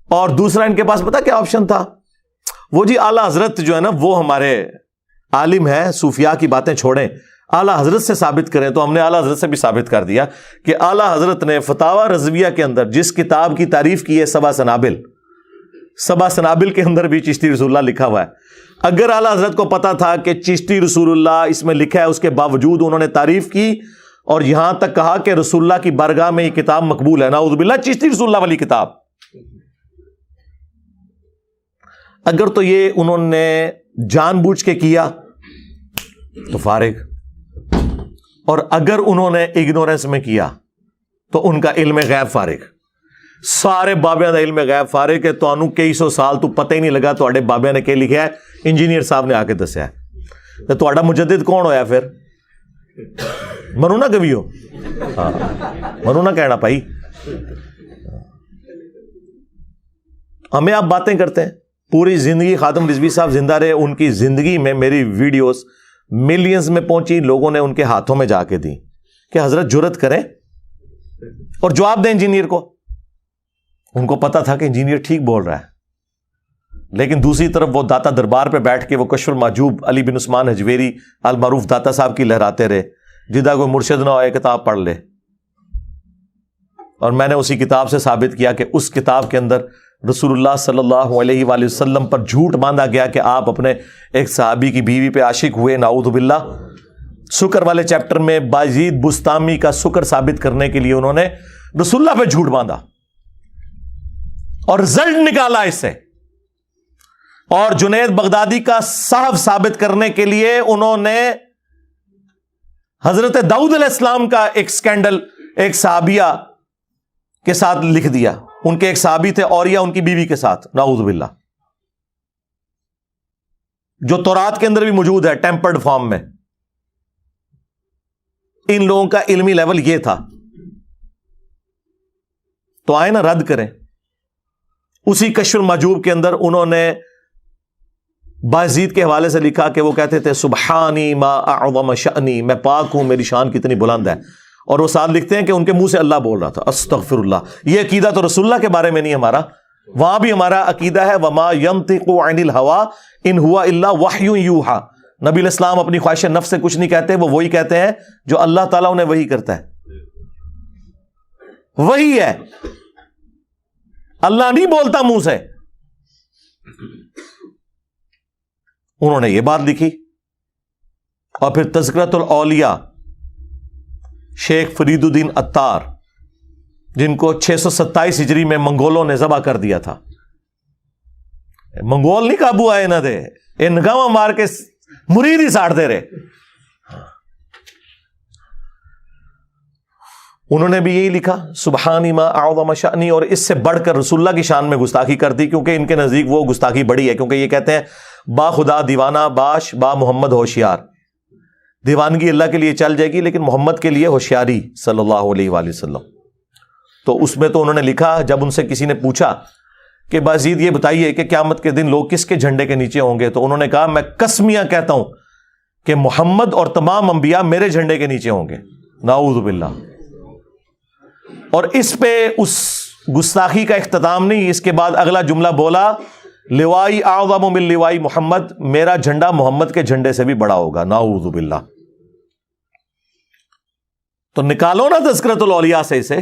اور دوسرا ان کے پاس پتا کیا آپشن تھا, وہ جی اعلیٰ حضرت جو ہے نا وہ ہمارے عالم ہے, صوفیاء کی باتیں چھوڑیں, اعلیٰ حضرت سے ثابت کریں. تو ہم نے اعلیٰ حضرت سے بھی ثابت کر دیا کہ اعلیٰ حضرت نے فتاوی رضویہ کے اندر جس کتاب کی تعریف کی ہے سبع سنابل کے اندر بھی چشتی رسول اللہ لکھا ہوا ہے. اگر اعلیٰ حضرت کو پتا تھا کہ چشتی رسول اللہ اس میں لکھا ہے, اس کے باوجود انہوں نے تعریف کی اور یہاں تک کہا کہ رسول اللہ کی بارگاہ میں یہ کتاب مقبول ہے. نعوذ باللہ, چشتی رسول اللہ والی کتاب. اگر تو یہ انہوں نے جان بوجھ کے کیا تو فارغ, اور اگر انہوں نے اگنورنس میں کیا تو ان کا علم غیب فارغ. سارے بابیاں دا علم غیب فارغ ہے. تو انو کئی سو سال تو پتہ ہی نہیں لگا تو بابیاں نے کیا لکھا ہے, انجینئر صاحب نے آ کے دسیا ہے. تو مجدد کون ہویا پھر, منو نہ کبھی ہو, ہاں منو نہ کہنا بھائی. ہمیں آپ باتیں کرتے ہیں, پوری زندگی خاتم رضوی صاحب زندہ رہے, ان کی زندگی میں میری ویڈیوز ملینز میں پہنچی, لوگوں نے ان کے ہاتھوں میں جا کے دی کہ حضرت جرت کریں اور جواب دیں انجینئر کو. ان کو پتا تھا کہ انجینئر ٹھیک بول رہا ہے, لیکن دوسری طرف وہ داتا دربار پہ بیٹھ کے وہ کشف المحجوب علی بن عثمان حجویری المعروف داتا صاحب کی لہراتے رہے, جدہ کوئی مرشد نہ ہوئے کتاب پڑھ لے. اور میں نے اسی کتاب سے ثابت کیا کہ اس کتاب کے اندر رسول اللہ صلی اللہ علیہ وآلہ وسلم پر جھوٹ باندھا گیا کہ آپ اپنے ایک صحابی کی بیوی پہ عاشق ہوئے, نعوذ باللہ. سکر والے چیپٹر میں بازید بستامی کا سکر ثابت کرنے کے لیے انہوں نے رسول اللہ پہ جھوٹ باندھا اور رزلٹ نکالا اس سے. اور جنید بغدادی کا صاحب ثابت کرنے کے لیے انہوں نے حضرت داؤد علیہ السلام کا ایک سکینڈل ایک صحابیہ کے ساتھ لکھ دیا. ان کے ایک صحابی تھے اوریا ان کی بیوی کے ساتھ, نعوذ باللہ, جو تورات کے اندر بھی موجود ہے ٹیمپرڈ فارم میں. ان لوگوں کا علمی لیول یہ تھا. تو آئے نا رد کریں. اسی کشف المحجوب کے اندر انہوں نے بازید کے حوالے سے لکھا کہ وہ کہتے تھے سبحانی ما اعظم شأنی, میں پاک ہوں میری شان کتنی بلند ہے. اور وہ ساتھ لکھتے ہیں کہ ان کے منہ سے اللہ بول رہا تھا استغفر اللہ. یہ عقیدہ تو رسول اللہ کے بارے میں نہیں ہمارا, وہاں بھی ہمارا عقیدہ ہے وما ينطق عن الهوى ان هو الا وحی یوحى, نبی علیہ السلام اپنی خواہش نفس سے کچھ نہیں کہتے, وہ وہی کہتے ہیں جو اللہ تعالیٰ انہیں وہی کرتا ہے, وہی ہے. اللہ نہیں بولتا منہ سے. انہوں نے یہ بات لکھی. اور پھر تذکرۃ الاولیاء شیخ فرید الدین عطار, جن کو 627 ہجری میں منگولوں نے ذبح کر دیا تھا. منگول نہیں قابو آئے نہ دے, یہ نگاہ مار کے مرید ہی ساڑ دے رہے. انہوں نے بھی یہی لکھا سبحانی ما اعظم شأنی, اور اس سے بڑھ کر رسول اللہ کی شان میں گستاخی کر دی, کیونکہ ان کے نزدیک وہ گستاخی بڑی ہے, کیونکہ یہ کہتے ہیں با خدا دیوانہ باش با محمد ہوشیار. دیوانگی اللہ کے لیے چل جائے گی لیکن محمد کے لیے ہوشیاری صلی اللہ علیہ وآلہ وسلم. تو اس میں تو انہوں نے لکھا, جب ان سے کسی نے پوچھا کہ بازید یہ بتائیے کہ قیامت کے دن لوگ کس کے جھنڈے کے نیچے ہوں گے, تو انہوں نے کہا میں قسمیاں کہتا ہوں کہ محمد اور تمام انبیاء میرے جھنڈے کے نیچے ہوں گے. نعوذ باللہ. اور اس پہ اس گستاخی کا اختتام نہیں, اس کے بعد اگلا جملہ بولا لوائی اعظم من لوائی محمد, میرا جھنڈا محمد کے جھنڈے سے بھی بڑا ہوگا. نعوذ باللہ. تو نکالو نا تذکرۃ الاولیاء سے اسے.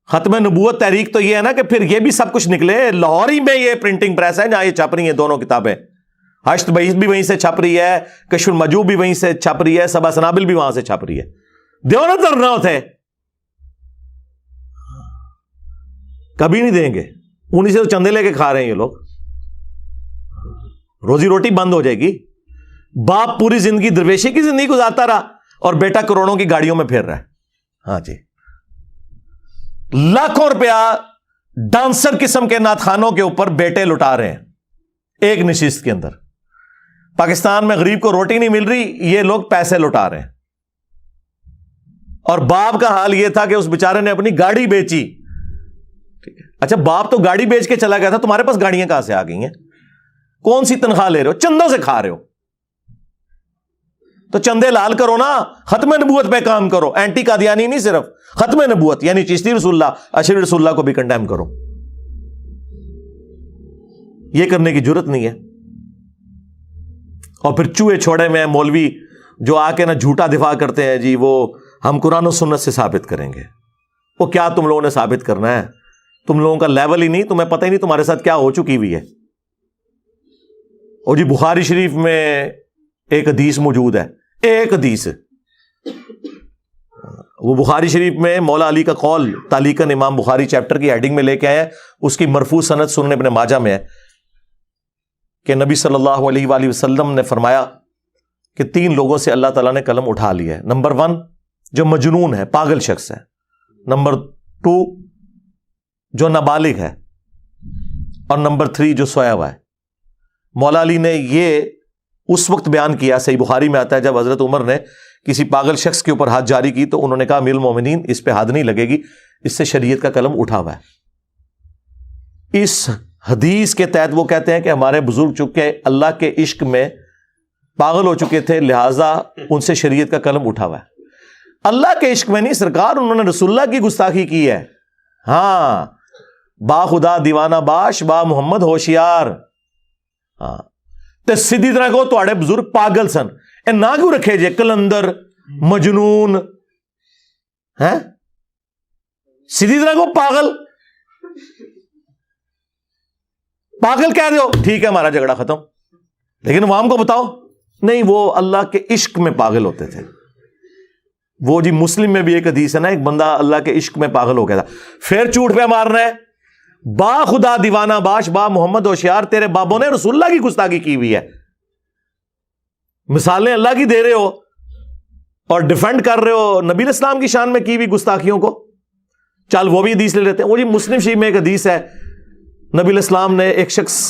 ختم نبوت تحریک تو یہ ہے نا کہ پھر یہ بھی سب کچھ نکلے. لاہور ہی میں یہ پرنٹنگ پریس ہے جہاں یہ چھپ رہی ہیں دونوں کتابیں. حشت بعیث بھی وہیں سے چھپ رہی ہے, کشف المجوب بھی وہیں سے چھپ رہی ہے, سبا سنابل بھی وہاں سے چھپ رہی ہے. دیو نا درنا ہوتے, کبھی نہیں دیں گے. انہیں سے تو چندے لے کے کھا رہے ہیں یہ لوگ. روزی روٹی بند ہو جائے گی. باپ پوری زندگی درویشی کی زندگی گزارتا رہا اور بیٹا کروڑوں کی گاڑیوں میں پھر رہا ہے. ہاں جی, لاکھوں روپیہ ڈانسر قسم کے نعت خانوں کے اوپر بیٹے لٹا رہے ہیں ایک نشست کے اندر. پاکستان میں غریب کو روٹی نہیں مل رہی, یہ لوگ پیسے لٹا رہے ہیں. اور باپ کا حال یہ تھا کہ اس بیچارے نے اپنی گاڑی بیچی. اچھا باپ تو گاڑی بیچ کے چلا گیا تھا, تمہارے پاس گاڑیاں کہاں سے آ گئی ہیں؟ کون سی تنخواہ لے رہے ہو؟ چندوں سے کھا رہے ہو. تو چندے لال کرو نا, ختم نبوت پہ کام کرو. اینٹی قادیانی نہیں, صرف ختم نبوت یعنی چشتی رسول اللہ, اشری رسول اللہ کو بھی کنڈیم کرو. یہ کرنے کی جرت نہیں ہے. اور پھر چوہے چھوڑے میں مولوی جو آ کے نا جھوٹا دفاع کرتے ہیں, جی وہ ہم قرآن و سنت سے ثابت کریں گے. وہ کیا تم لوگوں نے ثابت کرنا ہے؟ تم لوگوں کا لیول ہی نہیں, تمہیں پتہ ہی نہیں تمہارے ساتھ کیا ہو چکی ہوئی ہے. اور جی بخاری شریف میں ایک حدیث موجود ہے, ایک حدیث, وہ بخاری شریف میں مولا علی کا قول تعلیقاً امام بخاری چیپٹر کی ہیڈنگ میں لے کے آئے. اس کی مرفوع سند سنن ابن ماجہ میں ہے کہ نبی صلی اللہ علیہ وآلہ وسلم نے فرمایا کہ 3 لوگوں سے اللہ تعالیٰ نے قلم اٹھا لیا ہے. نمبر 1 جو مجنون ہے, پاگل شخص ہے. نمبر 2 جو نابالغ ہے, اور نمبر 3 جو سویا ہوا ہے. مولا علی نے یہ اس وقت بیان کیا, صحیح بخاری میں آتا ہے, جب حضرت عمر نے کسی پاگل شخص کے اوپر ہاتھ جاری کی تو انہوں نے کہا امیر المومنین اس پہ حد نہیں لگے گی, اس سے شریعت کا قلم اٹھا ہوا ہے. اس حدیث کے تحت وہ کہتے ہیں کہ ہمارے بزرگ چونکہ اللہ کے عشق میں پاگل ہو چکے تھے, لہٰذا ان سے شریعت کا قلم اٹھا ہوا ہے. اللہ کے عشق میں نہیں سرکار, انہوں نے رسول اللہ کی گستاخی کی ہے. ہاں, با خدا دیوانہ باش با محمد ہوشیار. ہاں تے سیدھی طرح کو تواڈے بزرگ پاگل سن. اے نہ کیوں رکھے جے کلندر مجنون ہیں, سیدھی طرح کو پاگل پاگل کہہ دو, ٹھیک ہے ہمارا جھگڑا ختم. لیکن عوام کو بتاؤ نہیں, وہ اللہ کے عشق میں پاگل ہوتے تھے. وہ جی مسلم میں بھی ایک حدیث ہے نا, ایک بندہ اللہ کے عشق میں پاگل ہو گیا تھا. پھر چوٹ پہ مارنا ہے, با خدا دیوانہ باش با محمد ہوشیار, تیرے بابوں نے رسول اللہ کی گستاخی کی ہوئی ہے. مثالیں اللہ کی دے رہے ہو اور ڈیفینڈ کر رہے ہو نبی علیہ السلام کی شان میں کی ہوئی گستاخیوں کو. چل وہ بھی حدیث لے لیتے ہیں. وہ جی مسلم شریف میں ایک حدیث ہے, نبی علیہ السلام نے ایک شخص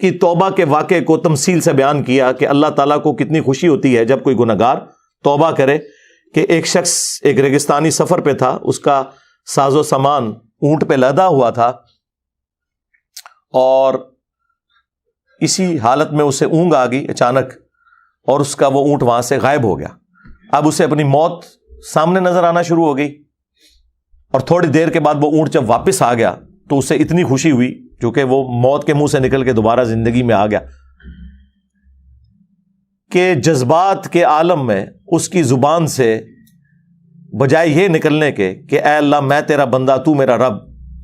کی توبہ کے واقعے کو تمثیل سے بیان کیا کہ اللہ تعالیٰ کو کتنی خوشی ہوتی ہے جب کوئی گنہگار توبہ کرے. کہ ایک شخص ایک ریگستانی سفر پہ تھا, اس کا ساز و سامان اونٹ پہ لدا ہوا تھا, اور اسی حالت میں اسے اونگ آ گئی اچانک, اور اس کا وہ اونٹ وہاں سے غائب ہو گیا. اب اسے اپنی موت سامنے نظر آنا شروع ہو گئی, اور تھوڑی دیر کے بعد وہ اونٹ جب واپس آ گیا تو اسے اتنی خوشی ہوئی, چونکہ وہ موت کے منہ سے نکل کے دوبارہ زندگی میں آ گیا, کہ جذبات کے عالم میں اس کی زبان سے بجائے یہ نکلنے کے کہ اے اللہ میں تیرا بندہ تو میرا رب،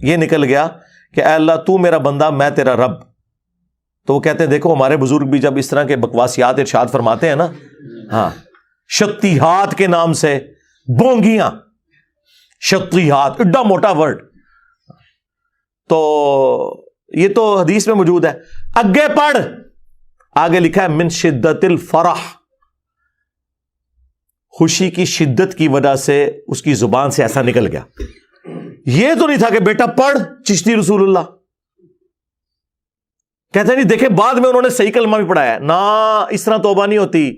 یہ نکل گیا کہ اے اللہ تو میرا بندہ میں تیرا رب، تو وہ کہتے ہیں دیکھو ہمارے بزرگ بھی جب اس طرح کے بکواسیات ارشاد فرماتے ہیں نا، ہاں شتیہات کے نام سے بونگیاں، شتیہات ایڈا موٹا ورڈ، تو یہ تو حدیث میں موجود ہے۔ اگے پڑھ، آگے لکھا ہے من شدت الفرح، خوشی کی شدت کی وجہ سے اس کی زبان سے ایسا نکل گیا۔ یہ تو نہیں تھا کہ بیٹا پڑھ چشتی رسول اللہ، کہتے نہیں دیکھیں بعد میں انہوں نے صحیح کلمہ بھی پڑھایا، نہ اس طرح توبہ نہیں ہوتی،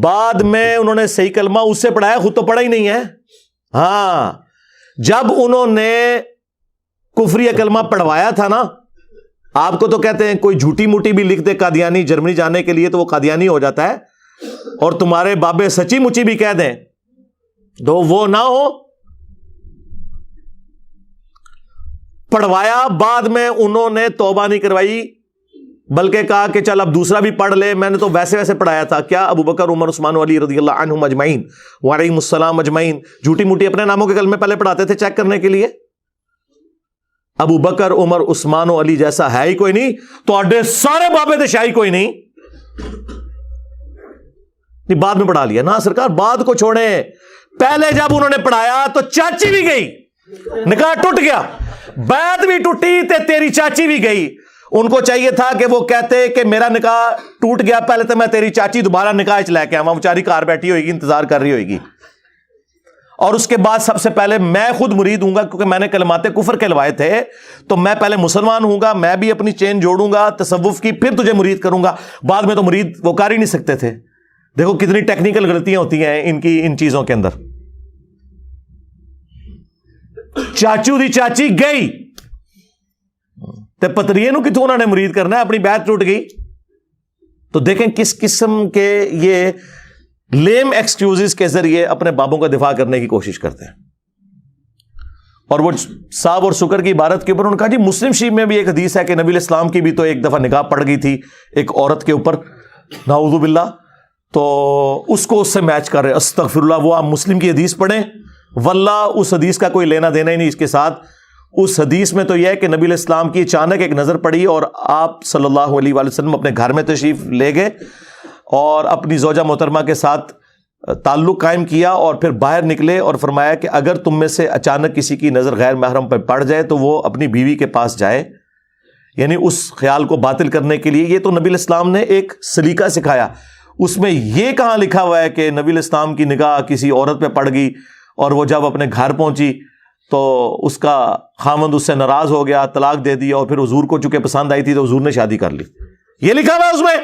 بعد میں انہوں نے صحیح کلمہ اس سے پڑھایا، خود تو پڑھا ہی نہیں ہے۔ ہاں جب انہوں نے کفری کلمہ پڑھوایا تھا نا، آپ کو تو کہتے ہیں کوئی جھوٹی موٹی بھی لکھ دے قادیانی جرمنی جانے کے لیے تو وہ قادیانی ہو جاتا ہے، اور تمہارے بابے سچی مچی بھی کہہ دیں تو وہ نہ ہو۔ پڑھوایا، بعد میں انہوں نے توبہ نہیں کروائی بلکہ کہا کہ چل اب دوسرا بھی پڑھ لے، میں نے تو ویسے ویسے پڑھایا تھا۔ کیا ابو بکر عمر عثمان و علی رضی اللہ عنہم اجمعین وعلیہم السلام اجمعین جھوٹی موٹی اپنے ناموں کے کلمے پہلے پڑھاتے تھے چیک کرنے کے لیے؟ ابو بکر عمر عثمان و علی جیسا ہے ہی کوئی نہیں، تو اڈے سارے بابے دے شاہی کوئی نہیں، بعد میں پڑھا لیا نا سرکار، بعد کو چھوڑیں، پہلے جب انہوں نے پڑھایا تو چاچی بھی گئی، نکاح ٹوٹ گیا، بیعت بھی ٹوٹی تے تیری چاچی بھی گئی۔ ان کو چاہیے تھا کہ وہ کہتے کہ میرا نکاح ٹوٹ گیا، پہلے تو میں تیری چاچی دوبارہ نکاح لے کے آواں، بیچاری کار بیٹھی ہوئے گی انتظار کر رہی ہوئے گی، اور اس کے بعد سب سے پہلے میں خود مرید ہوں گا، کیونکہ میں نے کلمات کفر کہلوائے تھے، تو میں پہلے مسلمان ہوں گا، میں بھی اپنی چین جوڑوں گا تصوف کی، پھر تجھے مرید کروں گا۔ بعد میں تو مرید وہ کر ہی نہیں سکتے تھے۔ دیکھو کتنی ٹیکنیکل غلطیاں ہوتی ہیں ان کی ان چیزوں کے اندر۔ چاچو دی چاچی گئی تے پتریے نو کتوں انہوں نے مرید کرنا ہے، اپنی بیعت ٹوٹ گئی۔ تو دیکھیں کس قسم کے یہ لیم ایکسکیوزز کے ذریعے اپنے بابوں کا دفاع کرنے کی کوشش کرتے ہیں۔ اور وہ صاحب اور شکر کی عبارت کے اوپر انہوں نے کہا جی مسلم شریف میں بھی ایک حدیث ہے کہ نبی علیہ السلام کی بھی تو ایک دفعہ نکاح پڑ گئی تھی ایک عورت کے اوپر، نعوذ باللہ، تو اس کو اس سے میچ کر رہے، استغفر اللہ۔ وہ آپ مسلم کی حدیث پڑھیں، واللہ اس حدیث کا کوئی لینا دینا ہی نہیں اس کے ساتھ۔ اس حدیث میں تو یہ ہے کہ نبی علیہ السلام کی اچانک ایک نظر پڑی اور آپ صلی اللہ علیہ وآلہ وسلم اپنے گھر میں تشریف لے گئے اور اپنی زوجہ محترمہ کے ساتھ تعلق قائم کیا، اور پھر باہر نکلے اور فرمایا کہ اگر تم میں سے اچانک کسی کی نظر غیر محرم پر پڑ جائے تو وہ اپنی بیوی کے پاس جائے، یعنی اس خیال کو باطل کرنے کے لیے۔ یہ تو نبی علیہ السلام نے ایک سلیقہ سکھایا، اس میں یہ کہاں لکھا ہوا ہے کہ نبی علیہ السلام کی نگاہ کسی عورت پہ پڑ گئی اور وہ جب اپنے گھر پہنچی تو اس کا خاوند اس سے ناراض ہو گیا، طلاق دے دیا، اور پھر حضور کو چونکہ پسند آئی تھی تو حضور نے شادی کر لی۔ یہ لکھا ہوا ہے اس میں؟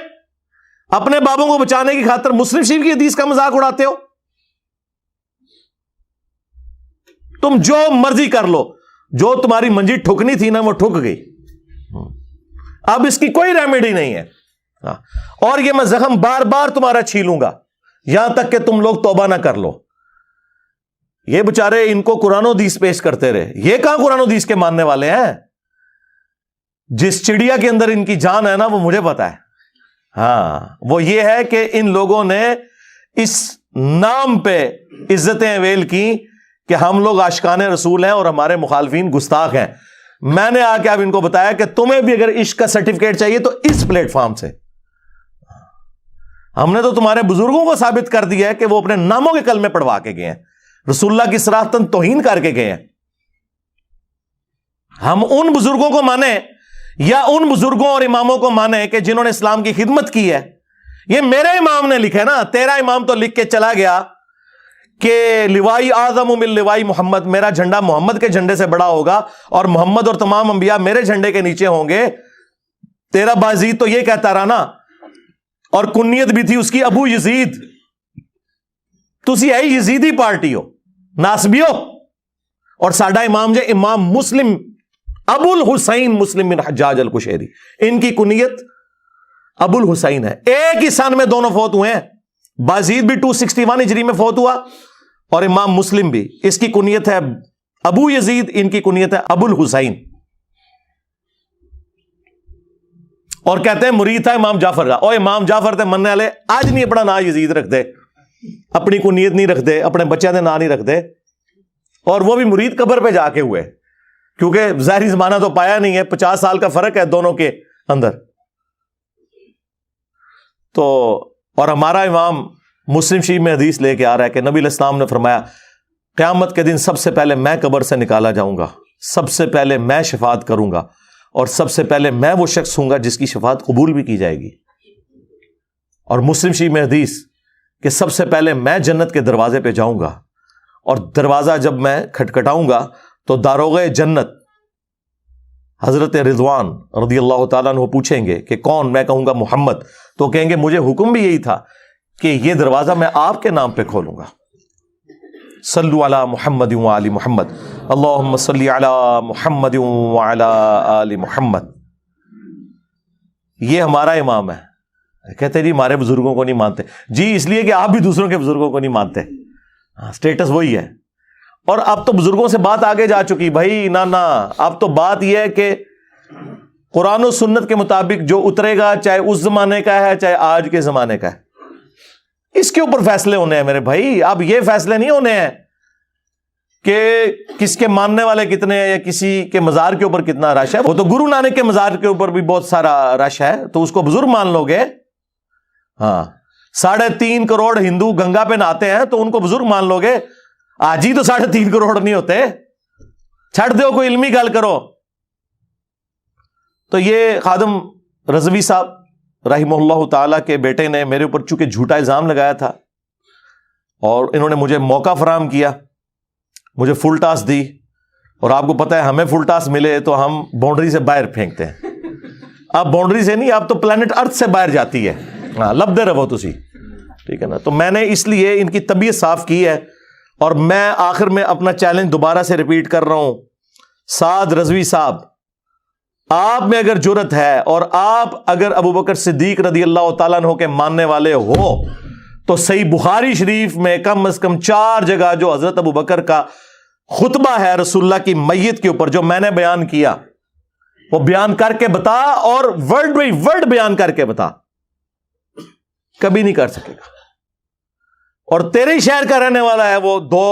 اپنے بابوں کو بچانے کی خاطر مسلم شریف کی حدیث کا مذاق اڑاتے ہو۔ تم جو مرضی کر لو، جو تمہاری منجی ٹھکنی تھی نا وہ ٹھک گئی، اب اس کی کوئی ریمیڈی نہیں ہے، اور یہ میں زخم بار بار تمہارا چھیلوں گا یہاں تک کہ تم لوگ توبہ نہ کر لو۔ یہ بچارے ان کو قرآن و حدیث پیش کرتے رہے، یہ کہاں قرآن و حدیث کے ماننے والے ہیں؟ جس چڑیا کے اندر ان کی جان ہے نا وہ مجھے پتا ہے، ہاں وہ یہ ہے کہ ان لوگوں نے اس نام پہ عزتیں اویل کی کہ ہم لوگ عاشقان رسول ہیں اور ہمارے مخالفین گستاخ ہیں۔ میں نے آ کے اب ان کو بتایا کہ تمہیں بھی اگر عشق کا سرٹیفکیٹ چاہیے تو اس پلیٹ فارم سے، ہم نے تو تمہارے بزرگوں کو ثابت کر دیا ہے کہ وہ اپنے ناموں کے کلمے پڑھوا کے گئے ہیں، رسول اللہ کی صراحتاً توہین کر کے گئے ہیں۔ ہم ان بزرگوں کو مانیں یا ان بزرگوں اور اماموں کو مانیں کہ جنہوں نے اسلام کی خدمت کی ہے؟ یہ میرے امام نے لکھا ہے نا، تیرا امام تو لکھ کے چلا گیا کہ لوائی اعظم من لوائی محمد، میرا جھنڈا محمد کے جھنڈے سے بڑا ہوگا اور محمد اور تمام انبیاء میرے جھنڈے کے نیچے ہوں گے۔ تیرا بازید تو یہ کہتا رہا نا، اور کنیت بھی تھی اس کی ابو یزید۔ تسی ہے یزیدی پارٹی ہو، ناسبی ہو، اور ساڈا امام جو امام مسلم ابو الحسین مسلم بن حجاج القشیری، ان کی کنیت ابو الحسین ہے۔ ایک ہی سن میں دونوں فوت ہوئے ہیں، بازید بھی 261 ہجری میں فوت ہوا اور امام مسلم بھی۔ اس کی کنیت ہے ابو یزید، ان کی کنیت ہے ابو الحسین۔ اور کہتے ہیں مرید تھا امام جعفر کا. اور امام جعفر تے مننے والے آج نہیں اپنا نام یزید رکھ دے, اپنی کنیت نہیں رکھ دے, اپنے بچے دے نام نہیں رکھ دے, اور وہ بھی مرید قبر پہ جا کے ہوئے, کیونکہ ظاہری زمانہ تو پایا نہیں ہے, 50 سال کا فرق ہے دونوں کے اندر. تو اور ہمارا امام مسلم شریف میں حدیث لے کے آ رہا ہے کہ نبی علیہ السلام نے فرمایا قیامت کے دن سب سے پہلے میں قبر سے نکالا جاؤں گا, سب سے پہلے میں شفاعت کروں گا, اور سب سے پہلے میں وہ شخص ہوں گا جس کی شفاعت قبول بھی کی جائے گی. اور مسلم شریف میں حدیث کہ سب سے پہلے میں جنت کے دروازے پہ جاؤں گا, اور دروازہ جب میں کھٹکھٹاؤں گا تو داروغ جنت حضرت رضوان رضی اللہ تعالیٰ عنہ پوچھیں گے کہ کون؟ میں کہوں گا محمد. تو کہیں گے مجھے حکم بھی یہی تھا کہ یہ دروازہ میں آپ کے نام پہ کھولوں گا. صلو علی محمد و آل محمد, اللہم صلی علی محمد و علی آل محمد. یہ ہمارا امام ہے. کہتے جی ہمارے بزرگوں کو نہیں مانتے. جی اس لیے کہ آپ بھی دوسروں کے بزرگوں کو نہیں مانتے. سٹیٹس وہی ہے. اور اب تو بزرگوں سے بات آگے جا چکی بھائی. نہ اب تو بات یہ ہے کہ قرآن و سنت کے مطابق جو اترے گا, چاہے اس زمانے کا ہے چاہے آج کے زمانے کا ہے, اس کے اوپر فیصلے ہونے ہیں میرے بھائی. اب یہ فیصلے نہیں ہونے ہیں کہ کس کے ماننے والے کتنے ہیں یا کسی کے مزار کے اوپر کتنا رش ہے. وہ تو گرو نانک کے مزار کے اوپر بھی بہت سارا رش ہے, تو اس کو بزرگ مان لو گے. ہاں 3.5 کروڑ ہندو گنگا پہ نہاتے ہیں تو ان کو بزرگ مان لو گے. آج ہی تو 3.5 کروڑ نہیں ہوتے. چھڑ دو, کوئی علمی گل کرو. تو یہ خادم رضوی صاحب رحمہ اللہ تعالیٰ کے بیٹے نے میرے اوپر چونکہ جھوٹا الزام لگایا تھا, اور انہوں نے مجھے موقع فراہم کیا, مجھے فل ٹاس دی. اور آپ کو پتہ ہے ہمیں فل ٹاس ملے تو ہم باؤنڈری سے باہر پھینکتے ہیں. اب باؤنڈری سے نہیں, اب تو پلانٹ ارتھ سے باہر جاتی ہے. ہاں لب دے رہو تسی, ٹھیک ہے نا. تو میں نے اس لیے ان کی طبیعت صاف کی ہے, اور میں آخر میں اپنا چیلنج دوبارہ سے ریپیٹ کر رہا ہوں. سعد رضوی صاحب, آپ میں اگر جرت ہے اور آپ اگر ابو بکر صدیق رضی اللہ تعالیٰ عنہ کے ماننے والے ہو, تو صحیح بخاری شریف میں کم از کم 4 جگہ جو حضرت ابو بکر کا خطبہ ہے رسول اللہ کی میت کے اوپر جو میں نے بیان کیا, وہ بیان کر کے بتا, اور ورڈ بائی ورڈ بیان کر کے بتا. کبھی نہیں کر سکے گا. اور تیرے ہی شہر کا رہنے والا ہے وہ 2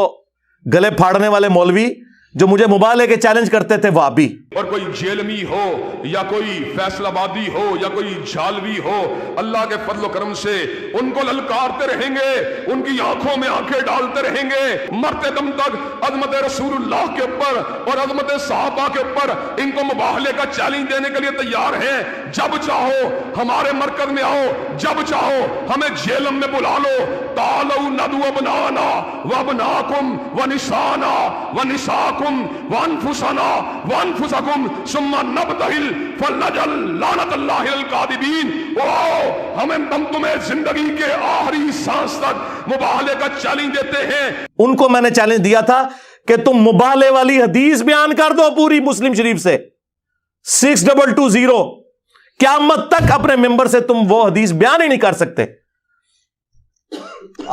گلے پھاڑنے والے مولوی جو مجھے مبالغے کے چیلنج کرتے تھے, وہابی. اور کوئی جیلمی ہو یا کوئی فیصل آبادی ہو یا کوئی جھالوی ہو, اللہ کے فضل و کرم سے ان کو للکارتے رہیں گے, ان کی آنکھوں میں آنکھیں ڈالتے رہیں گے, مرتے دم تک عظمت رسول اللہ کے اوپر اور عظمت صحابہ کے اوپر ان کو مباہلے کا چیلنج دینے کے لیے تیار ہیں. جب چاہو ہمارے مرکز میں آؤ, جب چاہو ہمیں جیلم میں بلا لو. تعالوا ندعو ابناءنا وابناکم ونساءنا ونساءکم وانفسنا وانفسکم ثم نبتہل فلنجعل لعنت اللہ الکاذبین. ہم تمہیں زندگی کے آخری سانس تک مباہلے کا چیلنج دیتے ہیں. ان کو میں نے چیلنج دیا تھا کہ تم مباہلے والی حدیث بیان کر دو پوری مسلم شریف سے 6220. قیامت تک اپنے ممبر سے تم وہ حدیث بیان ہی نہیں کر سکتے.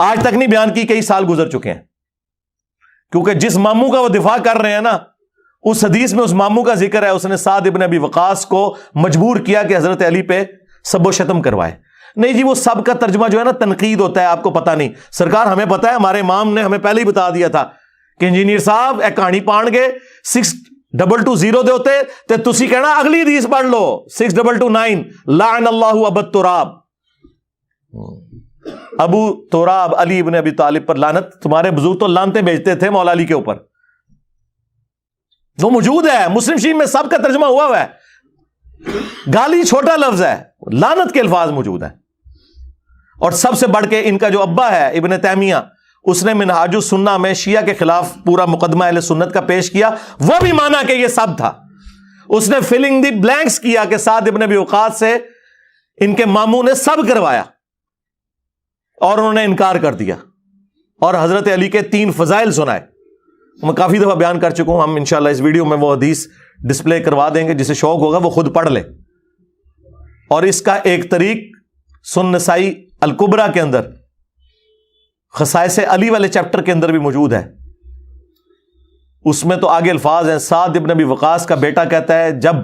آج تک نہیں بیان کی, کئی سال گزر چکے ہیں. کیونکہ جس ماموں کا وہ دفاع کر رہے ہیں نا, اس حدیث میں اس ماموں کا ذکر ہے, اس نے سعد ابن ابی وقاص کو مجبور کیا کہ حضرت علی پہ سب و شتم کروائے. نہیں جی, وہ سب کا ترجمہ جو ہے نا تنقید ہوتا ہے, آپ کو پتا نہیں. سرکار ہمیں پتا ہے, ہمارے امام نے ہمیں پہلے ہی بتا دیا تھا کہ انجینئر صاحب ایک کہانی پان گے 6220 دے ہوتے تے تسی کہنا اگلی حدیث پڑھ لو 6229 لعن اللہ ابو تراب. ابو تراب علی ابن ابی طالب پر لعنت. تمہارے بزرگ تو لعنتیں بھیجتے تھے مولا علی کے اوپر, وہ موجود ہے مسلم شریف میں, سب کا ترجمہ ہوا ہے. گالی چھوٹا لفظ ہے, لعنت کے الفاظ موجود ہیں. اور سب سے بڑھ کے ان کا جو ابا ہے ابن تیمیہ, اس نے منہاج السنہ میں شیعہ کے خلاف پورا مقدمہ اہل سنت کا پیش کیا. وہ بھی مانا کہ یہ سب تھا. اس نے فلنگ دی بلینکس کیا کہ سعد ابن ابی وقاص سے ان کے ماموں نے سب کروایا, اور انہوں نے انکار کر دیا. اور حضرت علی کے 3 فضائل سنائے. میں کافی دفعہ بیان کر چکا ہوں, ہم انشاءاللہ اس ویڈیو میں وہ حدیث ڈسپلے کروا دیں گے, جسے شوق ہوگا وہ خود پڑھ لے. اور اس کا ایک طریق سنن نسائی الکبریٰ کے اندر خصائص علی والے چیپٹر کے اندر بھی موجود ہے. اس میں تو آگے الفاظ ہیں. سعد ابن ابی وقاص کا بیٹا کہتا ہے جب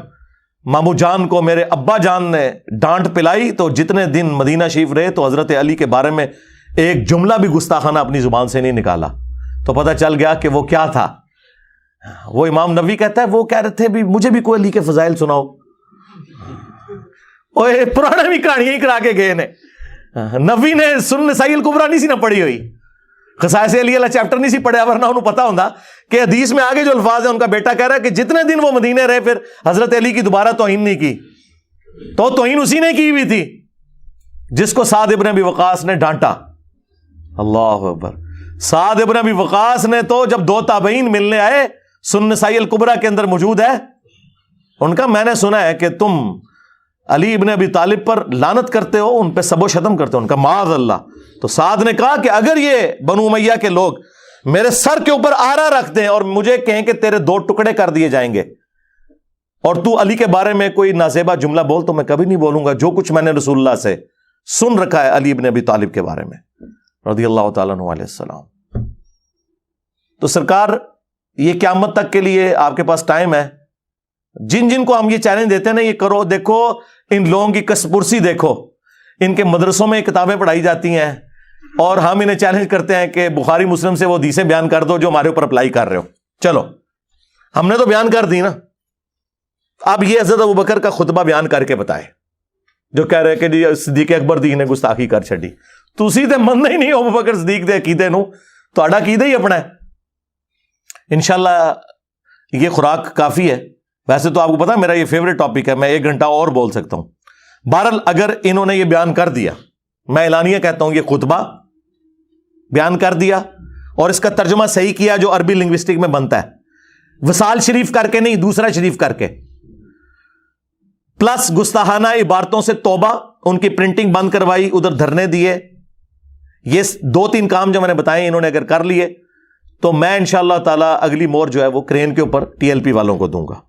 مامو جان کو میرے ابا جان نے ڈانٹ پلائی تو جتنے دن مدینہ شریف رہے تو حضرت علی کے بارے میں ایک جملہ بھی گستاخانہ اپنی زبان سے نہیں نکالا. تو پتہ چل گیا کہ وہ کیا تھا. وہ امام نووی کہتا ہے وہ کہہ رہے تھے بھی مجھے بھی کوئی علی کے فضائل سناؤ. اوے پرانا بھی کہانیاں ہی کرا کے گئے نے. نبی نے سنن نسائی الکبریٰ نہیں سی نہ پڑھی ہوئی, خصائص علی والا چیپٹر نہیں سی پڑھا, ورنہ انہوں پتا ہوتا کہ حدیث میں آگے جو الفاظ ہیں ان کا بیٹا کہہ رہا ہے کہ جتنے دن وہ مدینے رہے پھر حضرت علی کی دوبارہ توہین نہیں کی. تو توہین اسی نے کی ہوئی تھی جس کو سعد ابن ابی وقاص نے ڈانٹا. اللہ اکبر. سعد ابن ابی وقاص نے تو جب دو تابعین ملنے آئے, سنن نسائی الکبریٰ کے اندر موجود ہے, ان کا میں نے سنا ہے کہ تم علی ابن ابی طالب پر لعنت کرتے ہو, ان پہ سب و شتم کرتے ہو, ان کا معاذ اللہ. تو سعد نے کہا کہ اگر یہ بنو امیہ کے لوگ میرے سر کے اوپر آرا رکھ دیں اور مجھے کہیں کہ تیرے 2 ٹکڑے کر دیے جائیں گے اور تو علی کے بارے میں کوئی نازیبا جملہ بول, تو میں کبھی نہیں بولوں گا جو کچھ میں نے رسول اللہ سے سن رکھا ہے علی ابن ابی طالب کے بارے میں رضی اللہ تعالیٰ عنہ علیہ السلام. تو سرکار یہ قیامت تک کے لیے آپ کے پاس ٹائم ہے. جن جن کو ہم یہ چیلنج دیتے ہیں نا, یہ کرو, دیکھو ان لوگوں کی کسپرسی دیکھو, ان کے مدرسوں میں کتابیں پڑھائی جاتی ہیں اور ہم انہیں چیلنج کرتے ہیں کہ بخاری مسلم سے وہ حدیثیں بیان کر دو جو ہمارے اوپر اپلائی کر رہے ہو. چلو ہم نے تو بیان کر دی نا, اب یہ حضرت ابوبکر کا خطبہ بیان کر کے بتائے جو کہہ رہے کہ جی صدیق اکبر دی نے گستاخی کر چھڈی. تسی تے مننے ہی نہیں ہو ابوبکر صدیق دے عقیدے نو, تہاڈا عقیدہ ہی اپنا ہے. انشاءاللہ یہ خوراک کافی ہے. ویسے تو آپ کو پتا میرا یہ فیوریٹ ٹاپک ہے, میں 1 گھنٹہ اور بول سکتا ہوں. بہرحال اگر انہوں نے یہ بیان کر دیا, میں اعلانیہ کہتا ہوں یہ خطبہ بیان کر دیا اور اس کا ترجمہ صحیح کیا جو عربی لنگوسٹک میں بنتا ہے, وصال شریف کر کے نہیں, دوسرا شریف کر کے, پلس گستاخانہ عبارتوں سے توبہ, ان کی پرنٹنگ بند کروائی, ادھر دھرنے دیے. یہ 2-3 کام جو میں نے بتائے انہوں نے اگر کر لیے تو میں انشاءاللہ تعالی اگلی مور جو ہے وہ کرین کے اوپر TLP والوں کو دوں گا.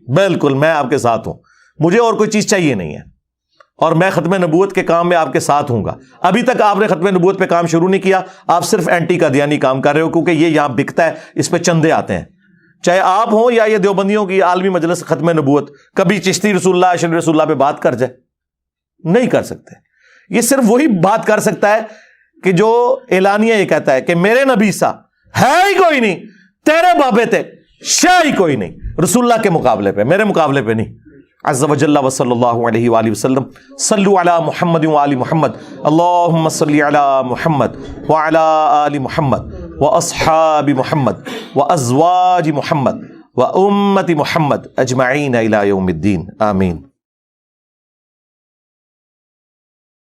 بالکل میں آپ کے ساتھ ہوں, مجھے اور کوئی چیز چاہیے نہیں ہے, اور میں ختم نبوت کے کام میں آپ کے ساتھ ہوں گا. ابھی تک آپ نے ختم نبوت پہ کام شروع نہیں کیا, آپ صرف اینٹی قادیانی کام کر رہے ہو کیونکہ یہ یہاں بکتا ہے, اس پہ چندے آتے ہیں. چاہے آپ ہوں یا یہ دیوبندیوں کی عالمی مجلس ختم نبوت, کبھی چشتی رسول اللہ اشرف رسول اللہ پہ بات کر جائے, نہیں کر سکتے. یہ صرف وہی بات کر سکتا ہے کہ جو اعلانیہ یہ کہتا ہے کہ میرے نبی سا ہے ہی کوئی نہیں, تیرے بابے تھے شاہ ہی کوئی نہیں رسول اللہ کے مقابلے پہ, میرے مقابلے پہ نہیں. عز وجل وصلی اللہ علیہ وآلہ وسلم. صلو علی محمد وآل محمد, اللہم صلی علی محمد وعلی آل محمد واصحاب محمد وازواج محمد وامت محمد اجمعین الی یوم الدین. آمین.